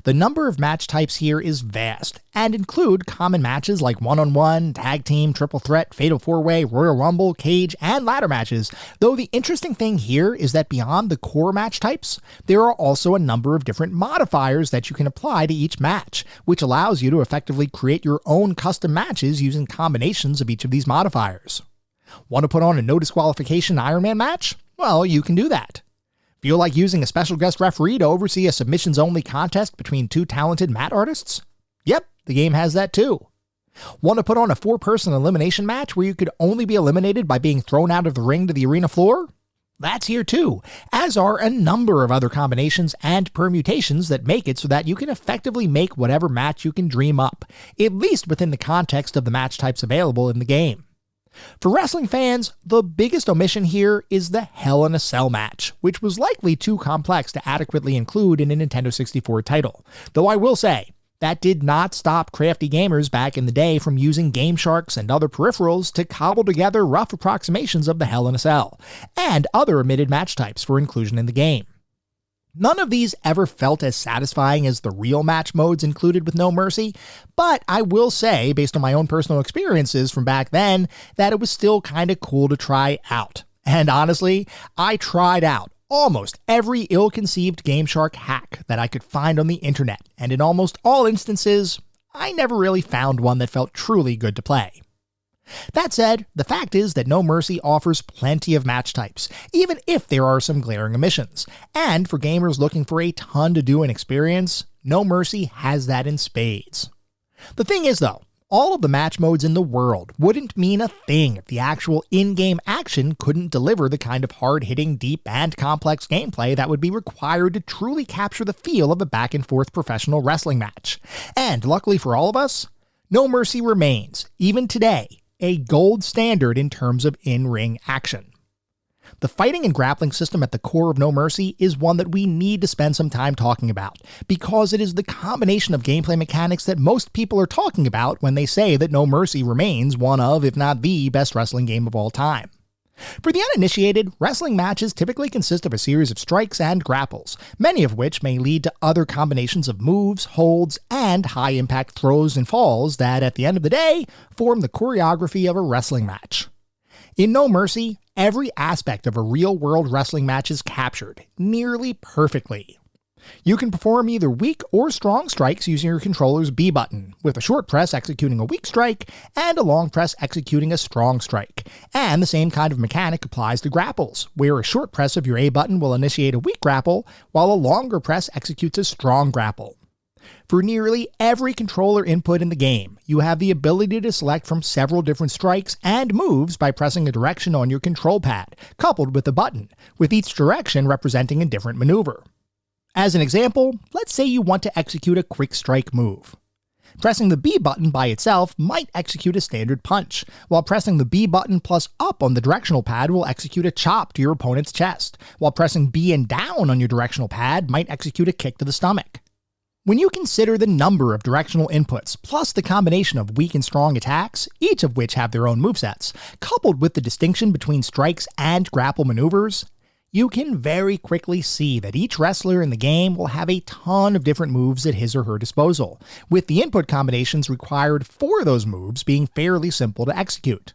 The number of match types here is vast, and include common matches like one-on-one, tag team, triple threat, fatal four-way, Royal Rumble, cage, and ladder matches, though the interesting thing here is that beyond the core match types, there are also a number of different modifiers that you can apply to each match, which allows you to effectively create your own custom matches using combinations of each of these modifiers. Want to put on a no disqualification Iron Man match? Well, you can do that. Feel like using a special guest referee to oversee a submissions-only contest between two talented mat artists? Yep, the game has that too. Want to put on a 4-person elimination match where you could only be eliminated by being thrown out of the ring to the arena floor? That's here too, as are a number of other combinations and permutations that make it so that you can effectively make whatever match you can dream up, at least within the context of the match types available in the game. For wrestling fans, the biggest omission here is the Hell in a Cell match, which was likely too complex to adequately include in a Nintendo 64 title. Though I will say, that did not stop crafty gamers back in the day from using Game Sharks and other peripherals to cobble together rough approximations of the Hell in a Cell, and other omitted match types for inclusion in the game. None of these ever felt as satisfying as the real match modes included with No Mercy, but I will say, based on my own personal experiences from back then, that it was still kinda cool to try out. And honestly, I tried out almost every ill-conceived Game Shark hack that I could find on the internet, and in almost all instances, I never really found one that felt truly good to play. That said, the fact is that No Mercy offers plenty of match types, even if there are some glaring omissions. And for gamers looking for a ton to do and experience, No Mercy has that in spades. The thing is though, all of the match modes in the world wouldn't mean a thing if the actual in-game action couldn't deliver the kind of hard-hitting, deep, and complex gameplay that would be required to truly capture the feel of a back-and-forth professional wrestling match. And luckily for all of us, No Mercy remains, even today, a gold standard in terms of in-ring action. The fighting and grappling system at the core of No Mercy is one that we need to spend some time talking about, because it is the combination of gameplay mechanics that most people are talking about when they say that No Mercy remains one of, if not the best wrestling game of all time. For the uninitiated, wrestling matches typically consist of a series of strikes and grapples, many of which may lead to other combinations of moves, holds, and high-impact throws and falls that, at the end of the day, form the choreography of a wrestling match. In No Mercy, every aspect of a real-world wrestling match is captured, nearly perfectly. You can perform either weak or strong strikes using your controller's B button, with a short press executing a weak strike and a long press executing a strong strike. And the same kind of mechanic applies to grapples, where a short press of your A button will initiate a weak grapple, while a longer press executes a strong grapple. For nearly every controller input in the game, you have the ability to select from several different strikes and moves by pressing a direction on your control pad, coupled with a button, with each direction representing a different maneuver. As an example, let's say you want to execute a quick strike move. Pressing the B button by itself might execute a standard punch, while pressing the B button plus up on the directional pad will execute a chop to your opponent's chest, while pressing B and down on your directional pad might execute a kick to the stomach. When you consider the number of directional inputs, plus the combination of weak and strong attacks, each of which have their own movesets, coupled with the distinction between strikes and grapple maneuvers, you can very quickly see that each wrestler in the game will have a ton of different moves at his or her disposal, with the input combinations required for those moves being fairly simple to execute.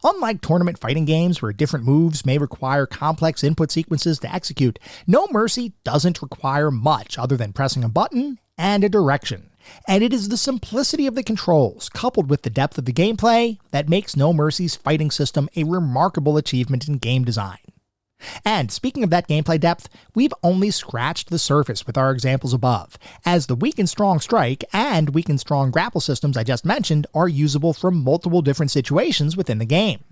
Unlike tournament fighting games where different moves may require complex input sequences to execute, No Mercy doesn't require much other than pressing a button and a direction. And it is the simplicity of the controls, coupled with the depth of the gameplay, that makes No Mercy's fighting system a remarkable achievement in game design. And speaking of that gameplay depth, we've only scratched the surface with our examples above, as the weak and strong strike and weak and strong grapple systems I just mentioned are usable from multiple different situations within the game.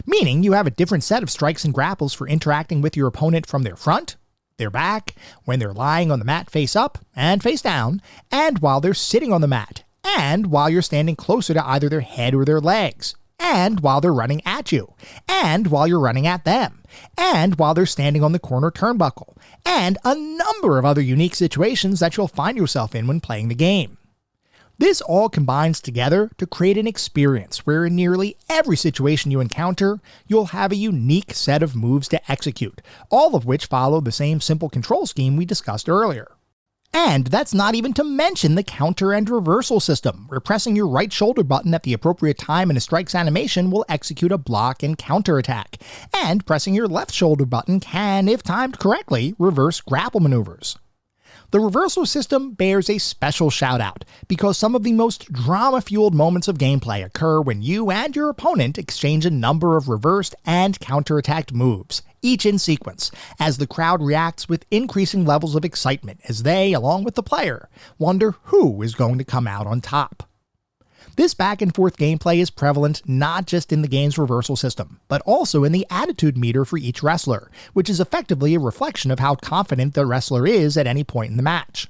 Meaning you have a different set of strikes and grapples for interacting with your opponent from their front, their back, when they're lying on the mat face up and face down, and while they're sitting on the mat, and while you're standing closer to either their head or their legs. and while they're running at you, and while you're running at them, and while they're standing on the corner turnbuckle, and a number of other unique situations that you'll find yourself in when playing the game. This all combines together to create an experience where in nearly every situation you encounter, you'll have a unique set of moves to execute, all of which follow the same simple control scheme we discussed earlier. And that's not even to mention the counter and reversal system, where pressing your right shoulder button at the appropriate time in a strike's animation will execute a block and counter attack, and pressing your left shoulder button can, if timed correctly, reverse grapple maneuvers. The reversal system bears a special shout out because some of the most drama-fueled moments of gameplay occur when you and your opponent exchange a number of reversed and counterattacked moves, each in sequence, as the crowd reacts with increasing levels of excitement as they, along with the player, wonder who is going to come out on top. This back-and-forth gameplay is prevalent not just in the game's reversal system, but also in the attitude meter for each wrestler, which is effectively a reflection of how confident the wrestler is at any point in the match.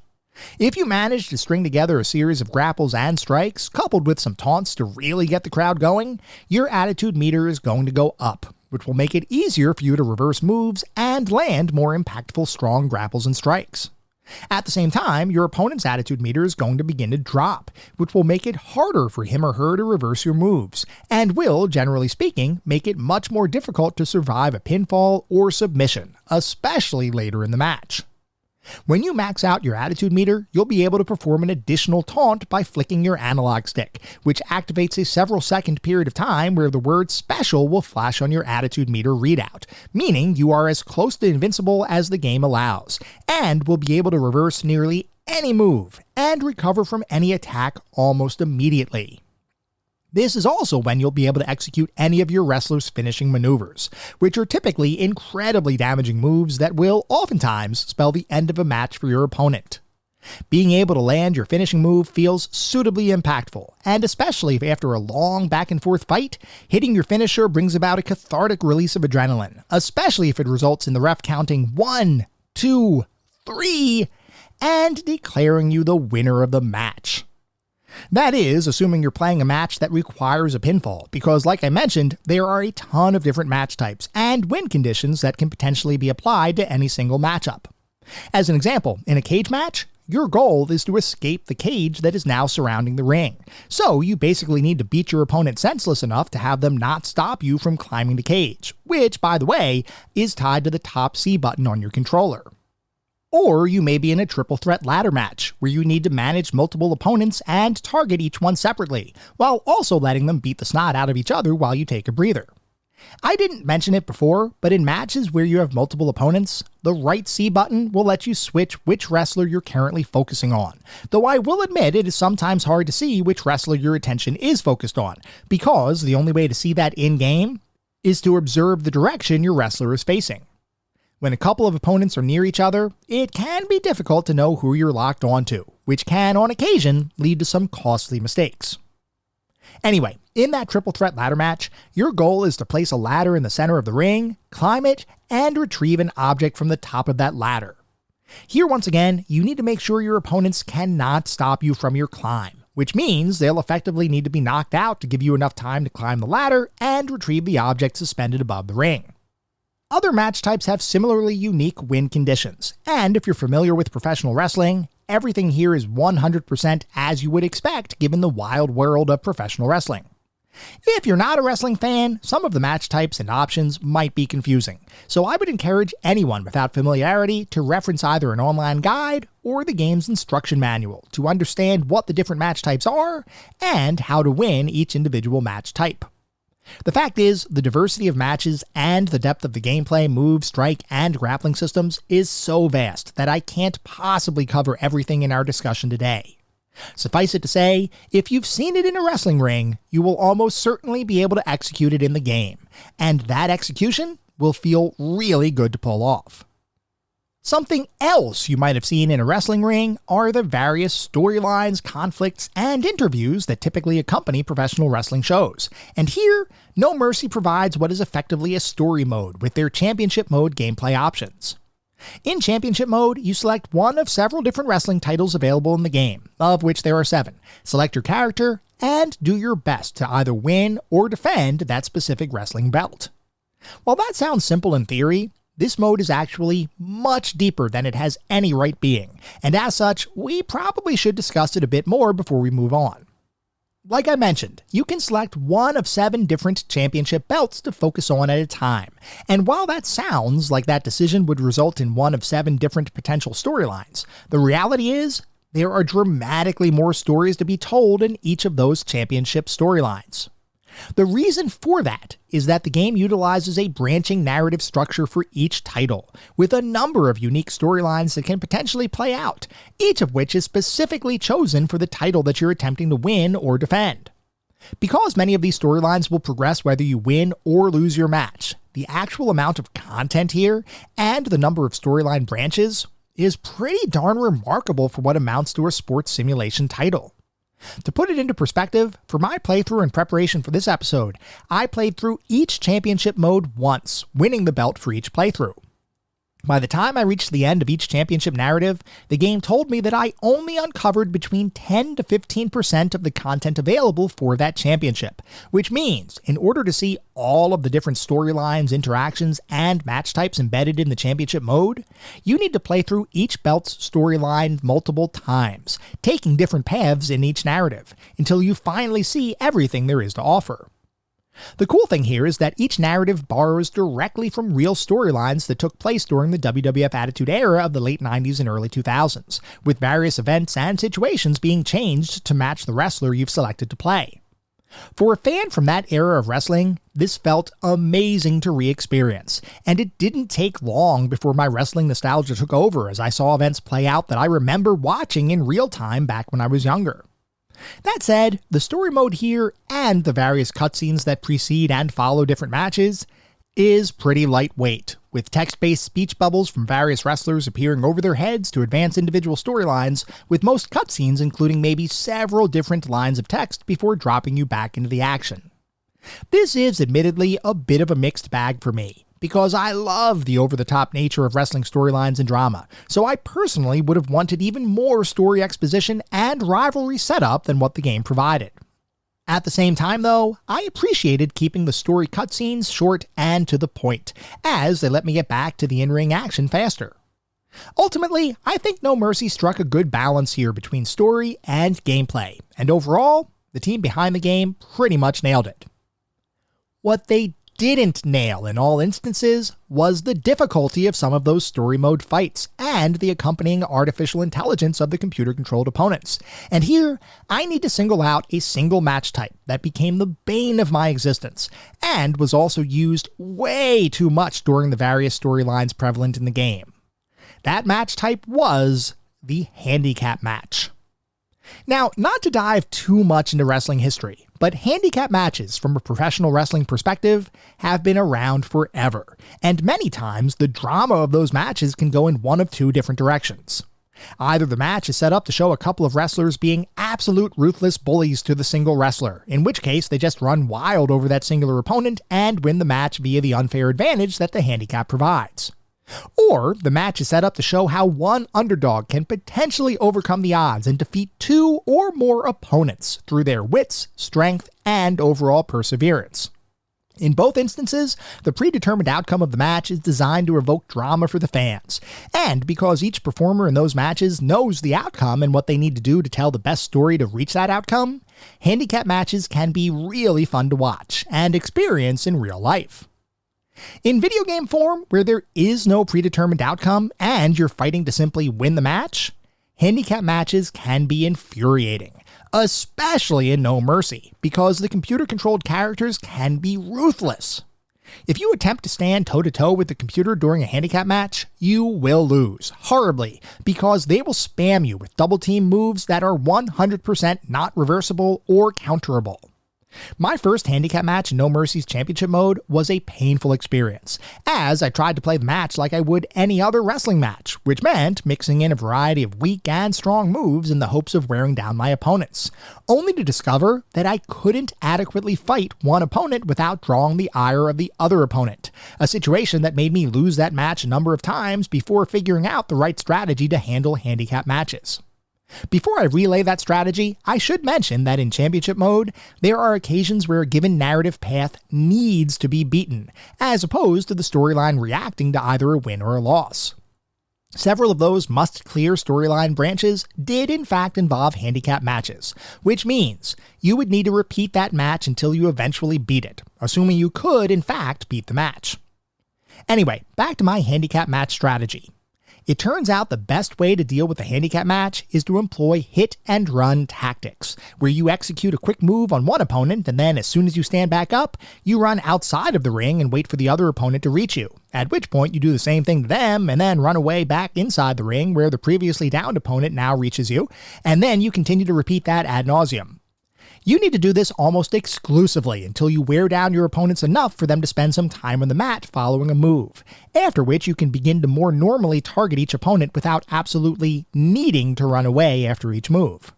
If you manage to string together a series of grapples and strikes, coupled with some taunts to really get the crowd going, your attitude meter is going to go up, which will make it easier for you to reverse moves and land more impactful strong grapples and strikes. At the same time, your opponent's attitude meter is going to begin to drop, which will make it harder for him or her to reverse your moves, and will, generally speaking, make it much more difficult to survive a pinfall or submission, especially later in the match. When you max out your attitude meter, you'll be able to perform an additional taunt by flicking your analog stick, which activates a several second period of time where the word special will flash on your attitude meter readout, meaning you are as close to invincible as the game allows, and will be able to reverse nearly any move and recover from any attack almost immediately. This is also when you'll be able to execute any of your wrestler's finishing maneuvers, which are typically incredibly damaging moves that will oftentimes spell the end of a match for your opponent. Being able to land your finishing move feels suitably impactful, and especially if after a long back-and-forth fight, hitting your finisher brings about a cathartic release of adrenaline, especially if it results in the ref counting 1, 2, 3, and declaring you the winner of the match. That is, assuming you're playing a match that requires a pinfall, because like I mentioned, there are a ton of different match types and win conditions that can potentially be applied to any single matchup. As an example, in a cage match, your goal is to escape the cage that is now surrounding the ring, so you basically need to beat your opponent senseless enough to have them not stop you from climbing the cage, which, by the way, is tied to the top C button on your controller. Or you may be in a triple threat ladder match, where you need to manage multiple opponents and target each one separately, while also letting them beat the snot out of each other while you take a breather. I didn't mention it before, but in matches where you have multiple opponents, the right C button will let you switch which wrestler you're currently focusing on, though I will admit it is sometimes hard to see which wrestler your attention is focused on, because the only way to see that in-game is to observe the direction your wrestler is facing. When a couple of opponents are near each other, it can be difficult to know who you're locked onto, which can, on occasion, lead to some costly mistakes. Anyway, in that triple threat ladder match, your goal is to place a ladder in the center of the ring, climb it, and retrieve an object from the top of that ladder. Here, once again, you need to make sure your opponents cannot stop you from your climb, which means they'll effectively need to be knocked out to give you enough time to climb the ladder and retrieve the object suspended above the ring. Other match types have similarly unique win conditions, and if you're familiar with professional wrestling, everything here is 100% as you would expect given the wild world of professional wrestling. If you're not a wrestling fan, some of the match types and options might be confusing, so I would encourage anyone without familiarity to reference either an online guide or the game's instruction manual to understand what the different match types are and how to win each individual match type. The fact is, the diversity of matches and the depth of the gameplay, move, strike, and grappling systems is so vast that I can't possibly cover everything in our discussion today. Suffice it to say, if you've seen it in a wrestling ring, you will almost certainly be able to execute it in the game, and that execution will feel really good to pull off. Something else you might have seen in a wrestling ring are the various storylines, conflicts, and interviews that typically accompany professional wrestling shows. And here, No Mercy provides what is effectively a story mode with their championship mode gameplay options. In Championship mode, you select one of several different wrestling titles available in the game, of which there are 7. Select your character, and do your best to either win or defend that specific wrestling belt. While that sounds simple in theory, this mode is actually much deeper than it has any right being, and as such, we probably should discuss it a bit more before we move on. Like I mentioned, you can select one of 7 different championship belts to focus on at a time, and while that sounds like that decision would result in one of 7 different potential storylines, the reality is, there are dramatically more stories to be told in each of those championship storylines. The reason for that is that the game utilizes a branching narrative structure for each title, with a number of unique storylines that can potentially play out, each of which is specifically chosen for the title that you're attempting to win or defend. Because many of these storylines will progress whether you win or lose your match, the actual amount of content here, and the number of storyline branches, is pretty darn remarkable for what amounts to a sports simulation title. To put it into perspective, for my playthrough in preparation for this episode, I played through each championship mode once, winning the belt for each playthrough. By the time I reached the end of each championship narrative, the game told me that I only uncovered between 10 to 15% of the content available for that championship, which means, in order to see all of the different storylines, interactions, and match types embedded in the championship mode, you need to play through each belt's storyline multiple times, taking different paths in each narrative, until you finally see everything there is to offer. The cool thing here is that each narrative borrows directly from real storylines that took place during the WWF Attitude Era of the late 90s and early 2000s, with various events and situations being changed to match the wrestler you've selected to play. For a fan from that era of wrestling, this felt amazing to re-experience, and it didn't take long before my wrestling nostalgia took over as I saw events play out that I remember watching in real time back when I was younger. That said, the story mode here, and the various cutscenes that precede and follow different matches, is pretty lightweight, with text-based speech bubbles from various wrestlers appearing over their heads to advance individual storylines, with most cutscenes including maybe several different lines of text before dropping you back into the action. This is admittedly a bit of a mixed bag for me, because I love the over-the-top nature of wrestling storylines and drama, so I personally would have wanted even more story exposition and rivalry setup than what the game provided. At the same time though, I appreciated keeping the story cutscenes short and to the point, as they let me get back to the in-ring action faster. Ultimately, I think No Mercy struck a good balance here between story and gameplay, and overall, the team behind the game pretty much nailed it. What they didn't nail in all instances was the difficulty of some of those story mode fights and the accompanying artificial intelligence of the computer-controlled opponents. And here, I need to single out a single match type that became the bane of my existence, and was also used way too much during the various storylines prevalent in the game. That match type was the handicap match. Now, not to dive too much into wrestling history, but handicap matches from a professional wrestling perspective have been around forever, and many times the drama of those matches can go in one of 2 different directions. Either the match is set up to show a couple of wrestlers being absolute ruthless bullies to the single wrestler, in which case they just run wild over that singular opponent and win the match via the unfair advantage that the handicap provides. Or the match is set up to show how one underdog can potentially overcome the odds and defeat 2 or more opponents through their wits, strength, and overall perseverance. In both instances, the predetermined outcome of the match is designed to evoke drama for the fans, and because each performer in those matches knows the outcome and what they need to do to tell the best story to reach that outcome, handicap matches can be really fun to watch and experience in real life. In video game form, where there is no predetermined outcome and you're fighting to simply win the match, handicap matches can be infuriating, especially in No Mercy, because the computer-controlled characters can be ruthless. If you attempt to stand toe-to-toe with the computer during a handicap match, you will lose, horribly, because they will spam you with double-team moves that are 100% not reversible or counterable. My first handicap match in No Mercy's championship mode was a painful experience, as I tried to play the match like I would any other wrestling match, which meant mixing in a variety of weak and strong moves in the hopes of wearing down my opponents, only to discover that I couldn't adequately fight one opponent without drawing the ire of the other opponent, a situation that made me lose that match a number of times before figuring out the right strategy to handle handicap matches. Before I relay that strategy, I should mention that in championship mode, there are occasions where a given narrative path needs to be beaten, as opposed to the storyline reacting to either a win or a loss. Several of those must-clear storyline branches did in fact involve handicap matches, which means you would need to repeat that match until you eventually beat it, assuming you could in fact beat the match. Anyway, back to my handicap match strategy. It turns out the best way to deal with a handicap match is to employ hit-and-run tactics, where you execute a quick move on one opponent and then as soon as you stand back up, you run outside of the ring and wait for the other opponent to reach you, at which point you do the same thing to them and then run away back inside the ring where the previously downed opponent now reaches you, and then you continue to repeat that ad nauseum. You need to do this almost exclusively until you wear down your opponents enough for them to spend some time on the mat following a move, after which you can begin to more normally target each opponent without absolutely needing to run away after each move.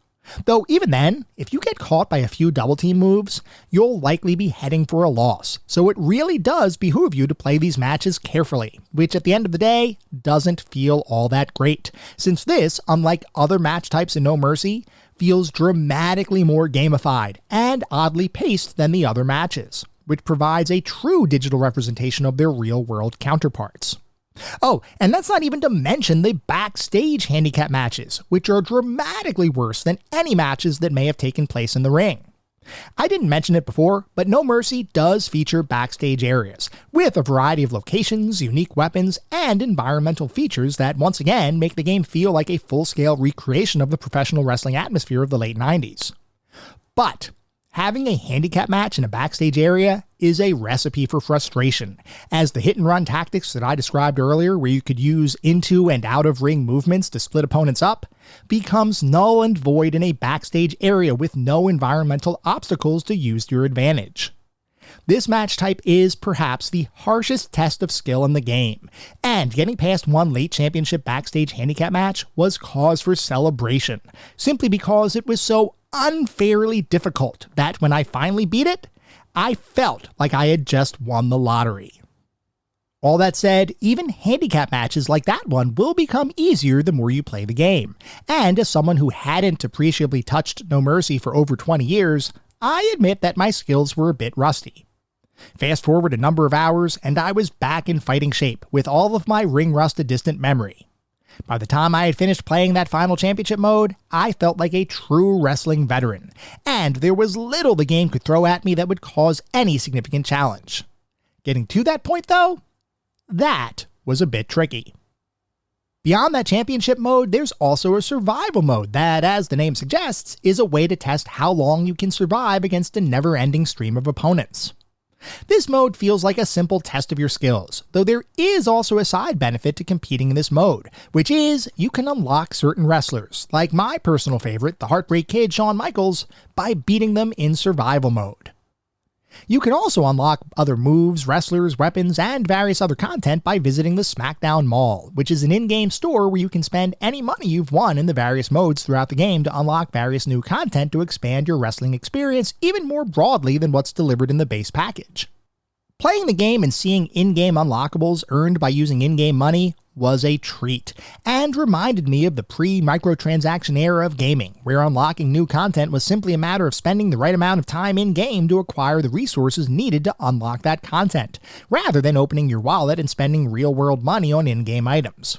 Though even then, if you get caught by a few double team moves, you'll likely be heading for a loss, so it really does behoove you to play these matches carefully, which at the end of the day doesn't feel all that great, since this, unlike other match types in No Mercy, feels dramatically more gamified and oddly paced than the other matches, which provides a true digital representation of their real-world counterparts. Oh, and that's not even to mention the backstage handicap matches, which are dramatically worse than any matches that may have taken place in the ring. I didn't mention it before, but No Mercy does feature backstage areas, with a variety of locations, unique weapons, and environmental features that once again make the game feel like a full-scale recreation of the professional wrestling atmosphere of the late 90s. But having a handicap match in a backstage area is a recipe for frustration, as the hit-and-run tactics that I described earlier, where you could use into and out-of-ring movements to split opponents up, becomes null and void in a backstage area with no environmental obstacles to use to your advantage. This match type is perhaps the harshest test of skill in the game, and getting past one late championship backstage handicap match was cause for celebration, simply because it was so unfairly difficult that when I finally beat it, I felt like I had just won the lottery. All that said, even handicap matches like that one will become easier the more you play the game, and as someone who hadn't appreciably touched No Mercy for over 20 years, I admit that my skills were a bit rusty. Fast forward a number of hours, and I was back in fighting shape, with all of my ring rust a distant memory. By the time I had finished playing that final championship mode, I felt like a true wrestling veteran, and there was little the game could throw at me that would cause any significant challenge. Getting to that point, though, that was a bit tricky. Beyond that championship mode, there's also a survival mode that, as the name suggests, is a way to test how long you can survive against a never-ending stream of opponents. This mode feels like a simple test of your skills, though there is also a side benefit to competing in this mode, which is you can unlock certain wrestlers, like my personal favorite, the Heartbreak Kid Shawn Michaels, by beating them in survival mode. You can also unlock other moves, wrestlers, weapons, and various other content by visiting the SmackDown Mall, which is an in-game store where you can spend any money you've won in the various modes throughout the game to unlock various new content to expand your wrestling experience even more broadly than what's delivered in the base package. Playing the game and seeing in-game unlockables earned by using in-game money was a treat, and reminded me of the pre-microtransaction era of gaming, where unlocking new content was simply a matter of spending the right amount of time in-game to acquire the resources needed to unlock that content, rather than opening your wallet and spending real-world money on in-game items.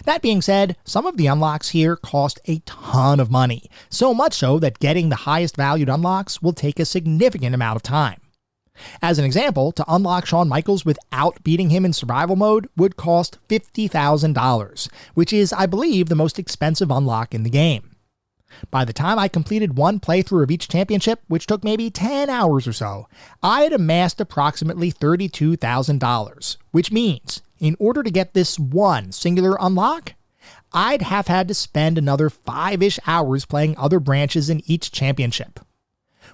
That being said, some of the unlocks here cost a ton of money, so much so that getting the highest valued unlocks will take a significant amount of time. As an example, to unlock Shawn Michaels without beating him in survival mode would cost $50,000, which is, I believe, the most expensive unlock in the game. By the time I completed one playthrough of each championship, which took maybe 10 hours or so, I had amassed approximately $32,000, which means, in order to get this one singular unlock, I'd have had to spend another 5-ish hours playing other branches in each championship.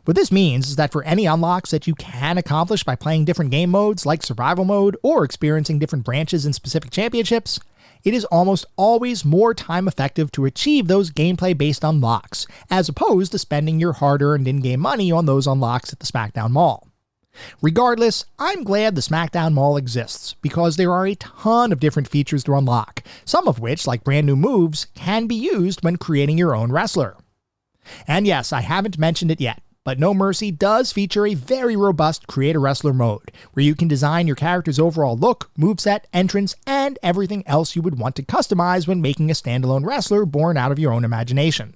What this means is that for any unlocks that you can accomplish by playing different game modes like survival mode or experiencing different branches in specific championships, it is almost always more time effective to achieve those gameplay-based unlocks, as opposed to spending your hard-earned in-game money on those unlocks at the SmackDown Mall. Regardless, I'm glad the SmackDown Mall exists, because there are a ton of different features to unlock, some of which, like brand new moves, can be used when creating your own wrestler. And yes, I haven't mentioned it yet, but No Mercy does feature a very robust Create a Wrestler mode, where you can design your character's overall look, moveset, entrance, and everything else you would want to customize when making a standalone wrestler born out of your own imagination.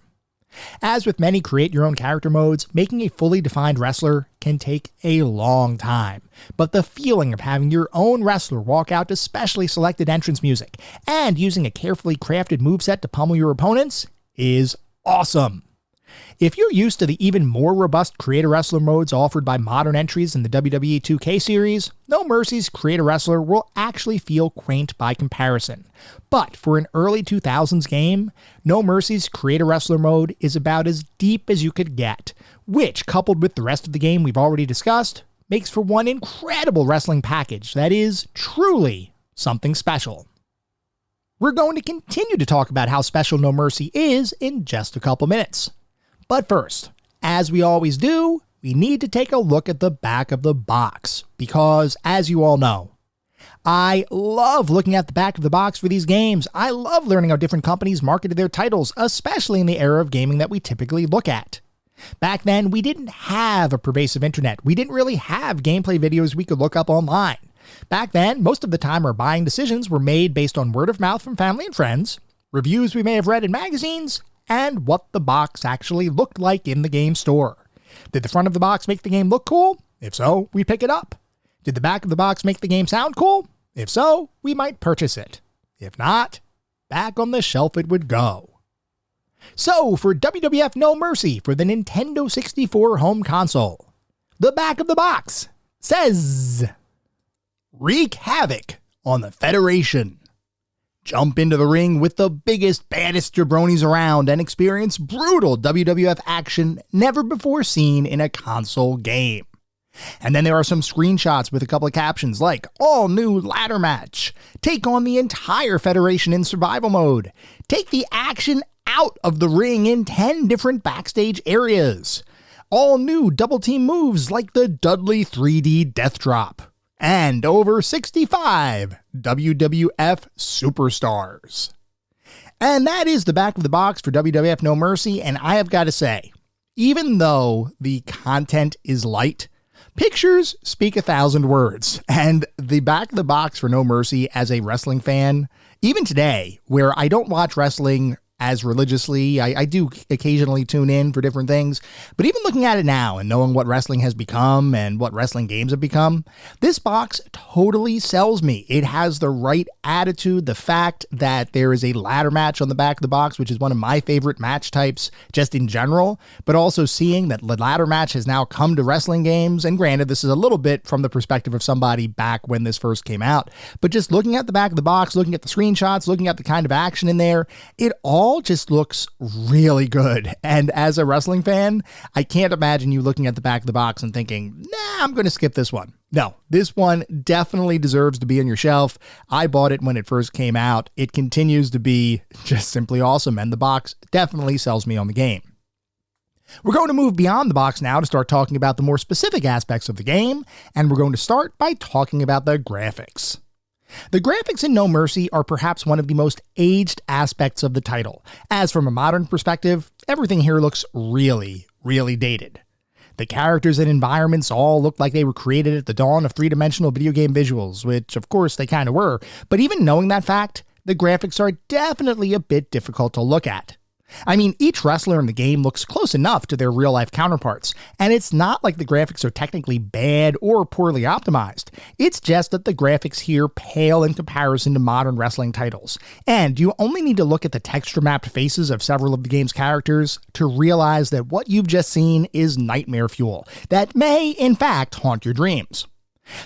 As with many create your own character modes, making a fully defined wrestler can take a long time, but the feeling of having your own wrestler walk out to specially selected entrance music and using a carefully crafted moveset to pummel your opponents is awesome. If you're used to the even more robust Create a Wrestler modes offered by modern entries in the WWE 2K series, No Mercy's Create a Wrestler will actually feel quaint by comparison. But for an early 2000s game, No Mercy's Create a Wrestler mode is about as deep as you could get, which, coupled with the rest of the game we've already discussed, makes for one incredible wrestling package that is truly something special. We're going to continue to talk about how special No Mercy is in just a couple minutes. But first, as we always do, we need to take a look at the back of the box, because, as you all know, I love looking at the back of the box for these games. I love learning how different companies marketed their titles, especially in the era of gaming that we typically look at. Back then, we didn't have a pervasive internet. We didn't really have gameplay videos we could look up online. Back then, most of the time our buying decisions were made based on word of mouth from family and friends, reviews we may have read in magazines, and what the box actually looked like in the game store. Did the front of the box make the game look cool? If so, we pick it up. Did the back of the box make the game sound cool? If so, we might purchase it. If not, back on the shelf it would go. So, for WWF No Mercy for the Nintendo 64 home console, the back of the box says, "Wreak havoc on the Federation. Jump into the ring with the biggest, baddest jabronis around and experience brutal WWF action never before seen in a console game." And then there are some screenshots with a couple of captions like, "All new ladder match. Take on the entire Federation in survival mode. Take the action out of the ring in 10 different backstage areas. All new double team moves like the Dudley 3D Death Drop. And over 65 WWF superstars." And that is the back of the box for WWF No Mercy, and I have got to say, even though the content is light, pictures speak 1,000 words, and the back of the box for No Mercy as a wrestling fan, even today, where I don't watch wrestling as religiously, I do occasionally tune in for different things, but even looking at it now and knowing what wrestling has become and what wrestling games have become, this box totally sells me. It has the right attitude, the fact that there is a ladder match on the back of the box, which is one of my favorite match types just in general, but also seeing that the ladder match has now come to wrestling games, and granted, this is a little bit from the perspective of somebody back when this first came out, but just looking at the back of the box, looking at the screenshots, looking at the kind of action in there, it all just looks really good. And as a wrestling fan, I can't imagine you looking at the back of the box and thinking, nah, I'm going to skip this one. No, this one definitely deserves to be on your shelf. I bought it when it first came out. It continues to be just simply awesome, and the box definitely sells me on the game. We're going to move beyond the box now to start talking about the more specific aspects of the game, and we're going to start by talking about the graphics. The graphics in No Mercy are perhaps one of the most aged aspects of the title, as from a modern perspective, everything here looks really, really dated. The characters and environments all look like they were created at the dawn of three-dimensional video game visuals, which of course they kind of were, but even knowing that fact, the graphics are definitely a bit difficult to look at. I mean, each wrestler in the game looks close enough to their real-life counterparts, and it's not like the graphics are technically bad or poorly optimized. It's just that the graphics here pale in comparison to modern wrestling titles, and you only need to look at the texture-mapped faces of several of the game's characters to realize that what you've just seen is nightmare fuel that may, in fact, haunt your dreams.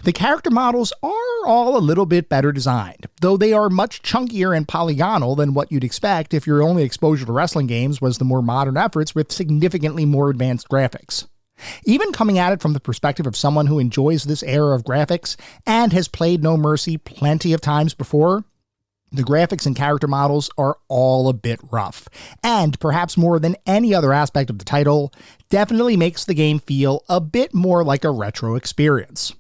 The character models are all a little bit better designed, though they are much chunkier and polygonal than what you'd expect if your only exposure to wrestling games was the more modern efforts with significantly more advanced graphics. Even coming at it from the perspective of someone who enjoys this era of graphics and has played No Mercy plenty of times before, the graphics and character models are all a bit rough, and perhaps more than any other aspect of the title, definitely makes the game feel a bit more like a retro experience.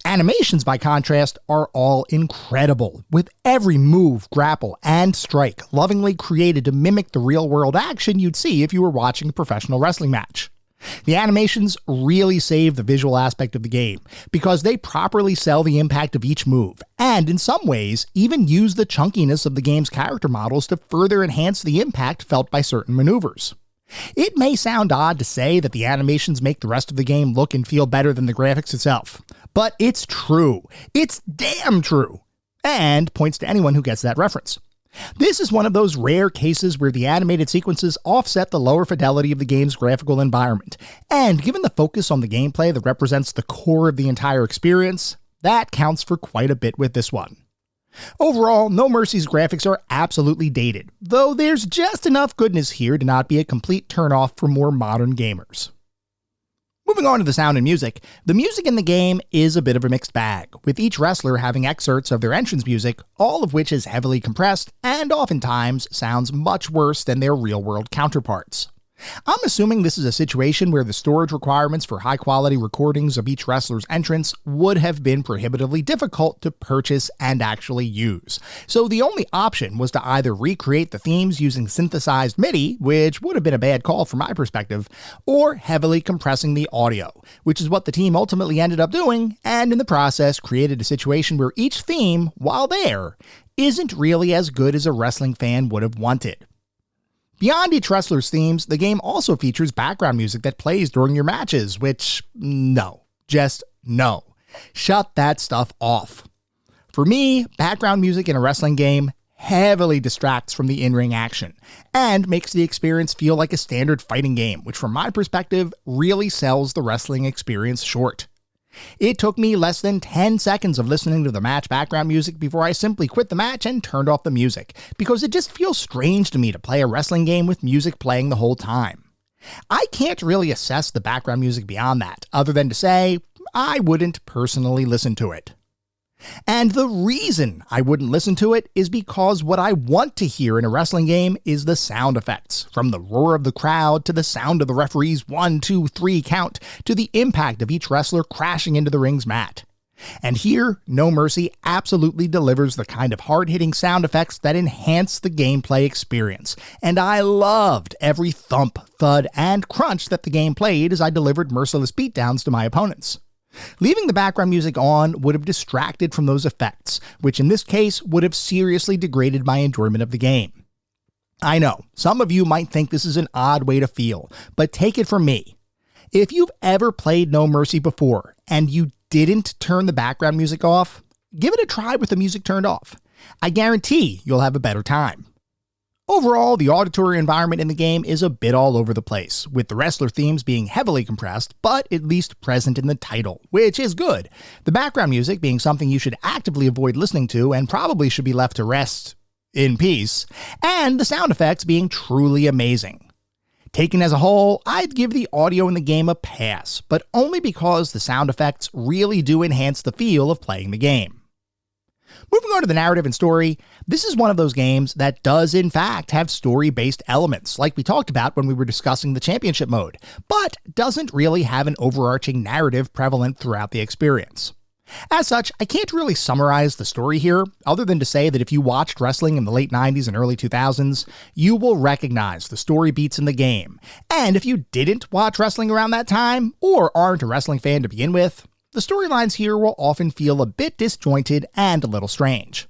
Animations, by contrast, are all incredible, with every move, grapple, and strike lovingly created to mimic the real-world action you'd see if you were watching a professional wrestling match. The animations really save the visual aspect of the game, because they properly sell the impact of each move, and in some ways, even use the chunkiness of the game's character models to further enhance the impact felt by certain maneuvers. It may sound odd to say that the animations make the rest of the game look and feel better than the graphics itself, but it's true. It's damn true, and points to anyone who gets that reference. This is one of those rare cases where the animated sequences offset the lower fidelity of the game's graphical environment, and given the focus on the gameplay that represents the core of the entire experience, that counts for quite a bit with this one. Overall, No Mercy's graphics are absolutely dated, though there's just enough goodness here to not be a complete turnoff for more modern gamers. Moving on to the sound and music, the music in the game is a bit of a mixed bag, with each wrestler having excerpts of their entrance music, all of which is heavily compressed and oftentimes sounds much worse than their real-world counterparts. I'm assuming this is a situation where the storage requirements for high-quality recordings of each wrestler's entrance would have been prohibitively difficult to purchase and actually use. So the only option was to either recreate the themes using synthesized MIDI, which would have been a bad call from my perspective, or heavily compressing the audio, which is what the team ultimately ended up doing, and in the process created a situation where each theme, while there, isn't really as good as a wrestling fan would have wanted. Beyond each wrestler's themes, the game also features background music that plays during your matches, which, no. Just no. Shut that stuff off. For me, background music in a wrestling game heavily distracts from the in-ring action, and makes the experience feel like a standard fighting game, which from my perspective really sells the wrestling experience short. It took me less than 10 seconds of listening to the match background music before I simply quit the match and turned off the music, because it just feels strange to me to play a wrestling game with music playing the whole time. I can't really assess the background music beyond that, other than to say, I wouldn't personally listen to it. And the reason I wouldn't listen to it is because what I want to hear in a wrestling game is the sound effects, from the roar of the crowd to the sound of the referee's 1, 2, 3 count to the impact of each wrestler crashing into the ring's mat. And here, No Mercy absolutely delivers the kind of hard-hitting sound effects that enhance the gameplay experience, and I loved every thump, thud, and crunch that the game played as I delivered merciless beatdowns to my opponents. Leaving the background music on would have distracted from those effects, which in this case would have seriously degraded my enjoyment of the game. I know, some of you might think this is an odd way to feel, but take it from me. If you've ever played No Mercy before, and you didn't turn the background music off, give it a try with the music turned off. I guarantee you'll have a better time. Overall, the auditory environment in the game is a bit all over the place, with the wrestler themes being heavily compressed, but at least present in the title, which is good. The background music being something you should actively avoid listening to and probably should be left to rest in peace, and the sound effects being truly amazing. Taken as a whole, I'd give the audio in the game a pass, but only because the sound effects really do enhance the feel of playing the game. Moving on to the narrative and story, this is one of those games that does in fact have story-based elements, like we talked about when we were discussing the championship mode, but doesn't really have an overarching narrative prevalent throughout the experience. As such, I can't really summarize the story here, other than to say that if you watched wrestling in the late 90s and early 2000s, you will recognize the story beats in the game. And if you didn't watch wrestling around that time, or aren't a wrestling fan to begin with, the storylines here will often feel a bit disjointed and a little strange.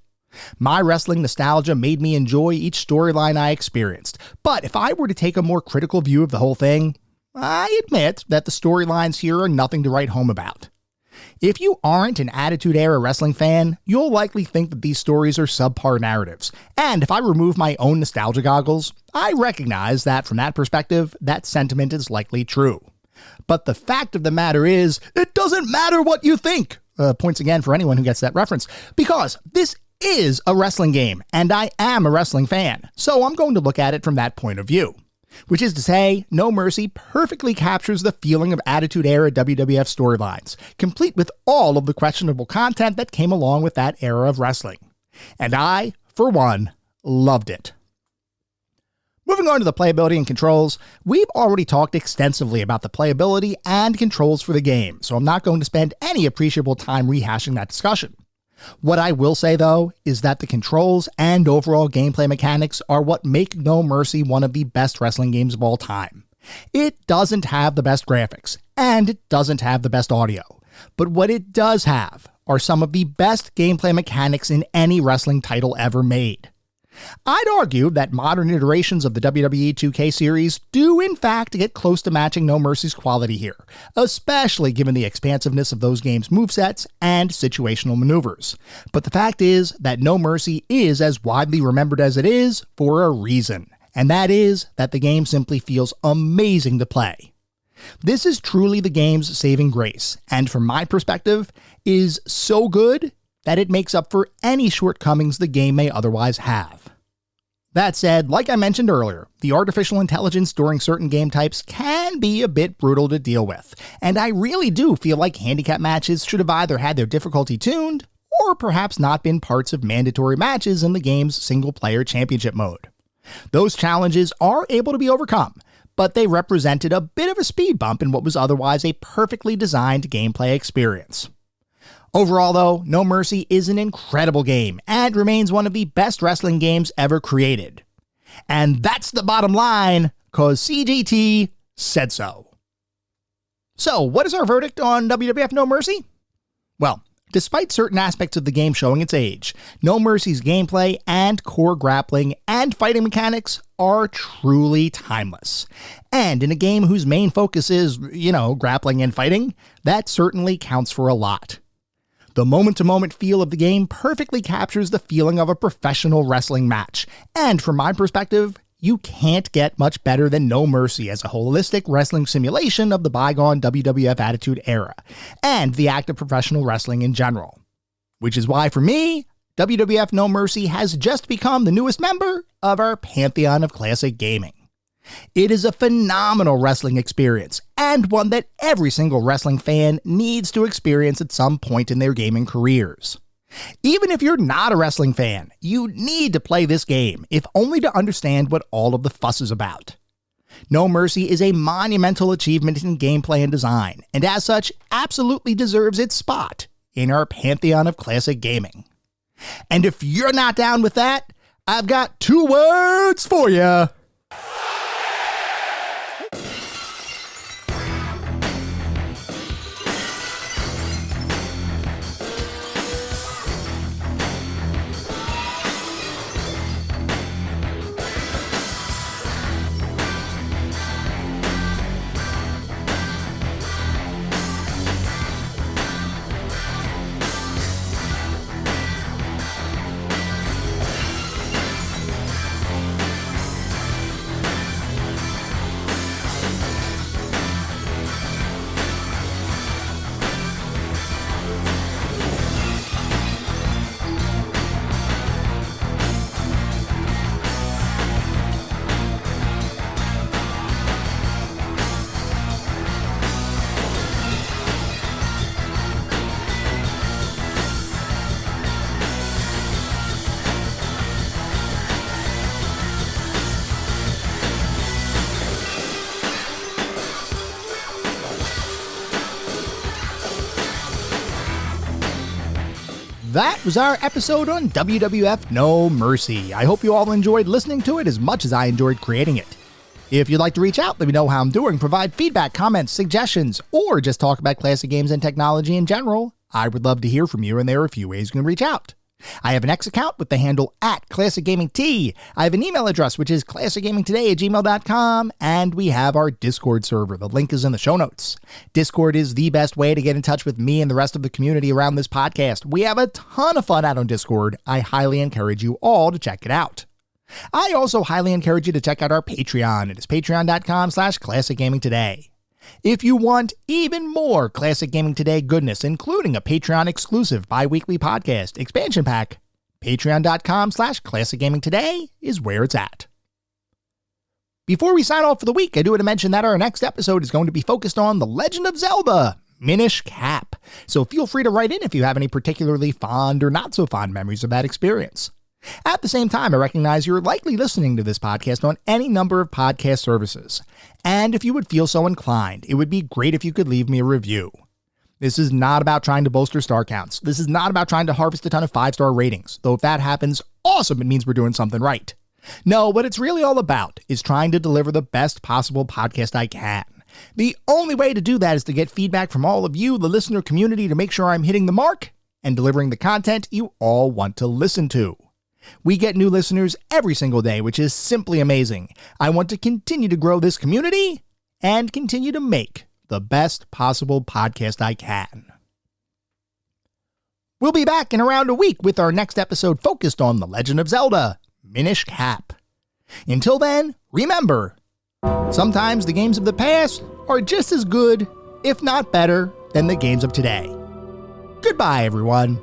My wrestling nostalgia made me enjoy each storyline I experienced, but if I were to take a more critical view of the whole thing, I admit that the storylines here are nothing to write home about. If you aren't an Attitude Era wrestling fan, you'll likely think that these stories are subpar narratives, and if I remove my own nostalgia goggles, I recognize that from that perspective, that sentiment is likely true. But the fact of the matter is, it doesn't matter what you think. Points again for anyone who gets that reference. Because this is a wrestling game, and I am a wrestling fan, so I'm going to look at it from that point of view. Which is to say, No Mercy perfectly captures the feeling of Attitude Era WWF storylines, complete with all of the questionable content that came along with that era of wrestling. And I, for one, loved it. Moving on to the playability and controls, we've already talked extensively about the playability and controls for the game, so I'm not going to spend any appreciable time rehashing that discussion. What I will say, though, is that the controls and overall gameplay mechanics are what make No Mercy one of the best wrestling games of all time. It doesn't have the best graphics, and it doesn't have the best audio, but what it does have are some of the best gameplay mechanics in any wrestling title ever made. I'd argue that modern iterations of the WWE 2K series do in fact get close to matching No Mercy's quality here, especially given the expansiveness of those games' movesets and situational maneuvers. But the fact is that No Mercy is as widely remembered as it is for a reason, and that is that the game simply feels amazing to play. This is truly the game's saving grace, and from my perspective, is so good that it makes up for any shortcomings the game may otherwise have. That said, like I mentioned earlier, the artificial intelligence during certain game types can be a bit brutal to deal with, and I really do feel like handicap matches should have either had their difficulty tuned, or perhaps not been parts of mandatory matches in the game's single-player championship mode. Those challenges are able to be overcome, but they represented a bit of a speed bump in what was otherwise a perfectly designed gameplay experience. Overall, though, No Mercy is an incredible game and remains one of the best wrestling games ever created. And that's the bottom line, cause CGT said so. So, what is our verdict on WWF No Mercy? Well, despite certain aspects of the game showing its age, No Mercy's gameplay and core grappling and fighting mechanics are truly timeless. And in a game whose main focus is, grappling and fighting, that certainly counts for a lot. The moment-to-moment feel of the game perfectly captures the feeling of a professional wrestling match, and from my perspective, you can't get much better than No Mercy as a holistic wrestling simulation of the bygone WWF Attitude Era, and the act of professional wrestling in general. Which is why, for me, WWF No Mercy has just become the newest member of our pantheon of classic gaming. It is a phenomenal wrestling experience, and one that every single wrestling fan needs to experience at some point in their gaming careers. Even if you're not a wrestling fan, you need to play this game, if only to understand what all of the fuss is about. No Mercy is a monumental achievement in gameplay and design, and as such, absolutely deserves its spot in our pantheon of classic gaming. And if you're not down with that, I've got 2 words for you. That was our episode on WWF No Mercy. I hope you all enjoyed listening to it as much as I enjoyed creating it. If you'd like to reach out, let me know how I'm doing, provide feedback, comments, suggestions, or just talk about classic games and technology in general, I would love to hear from you, and there are a few ways you can reach out. I have an X account with the handle @ClassicGamingT. I have an email address, which is classicgamingtoday@gmail.com, and we have our Discord server. The link is in the show notes. Discord is the best way to get in touch with me and the rest of the community around this podcast. We have a ton of fun out on Discord. I highly encourage you all to check it out. I also highly encourage you to check out our Patreon. It is patreon.com/ClassicGamingToday. If you want even more Classic Gaming Today goodness, including a Patreon-exclusive bi-weekly podcast expansion pack, patreon.com/ClassicGamingToday is where it's at. Before we sign off for the week, I do want to mention that our next episode is going to be focused on The Legend of Zelda, Minish Cap. So feel free to write in if you have any particularly fond or not so fond memories of that experience. At the same time, I recognize you're likely listening to this podcast on any number of podcast services. And if you would feel so inclined, it would be great if you could leave me a review. This is not about trying to bolster star counts. This is not about trying to harvest a ton of 5-star ratings. Though if that happens, awesome, it means we're doing something right. No, what it's really all about is trying to deliver the best possible podcast I can. The only way to do that is to get feedback from all of you, the listener community, to make sure I'm hitting the mark and delivering the content you all want to listen to. We get new listeners every single day, which is simply amazing. I want to continue to grow this community and continue to make the best possible podcast I can. We'll be back in around a week with our next episode focused on The Legend of Zelda, Minish Cap. Until then, remember, sometimes the games of the past are just as good, if not better, than the games of today. Goodbye, everyone.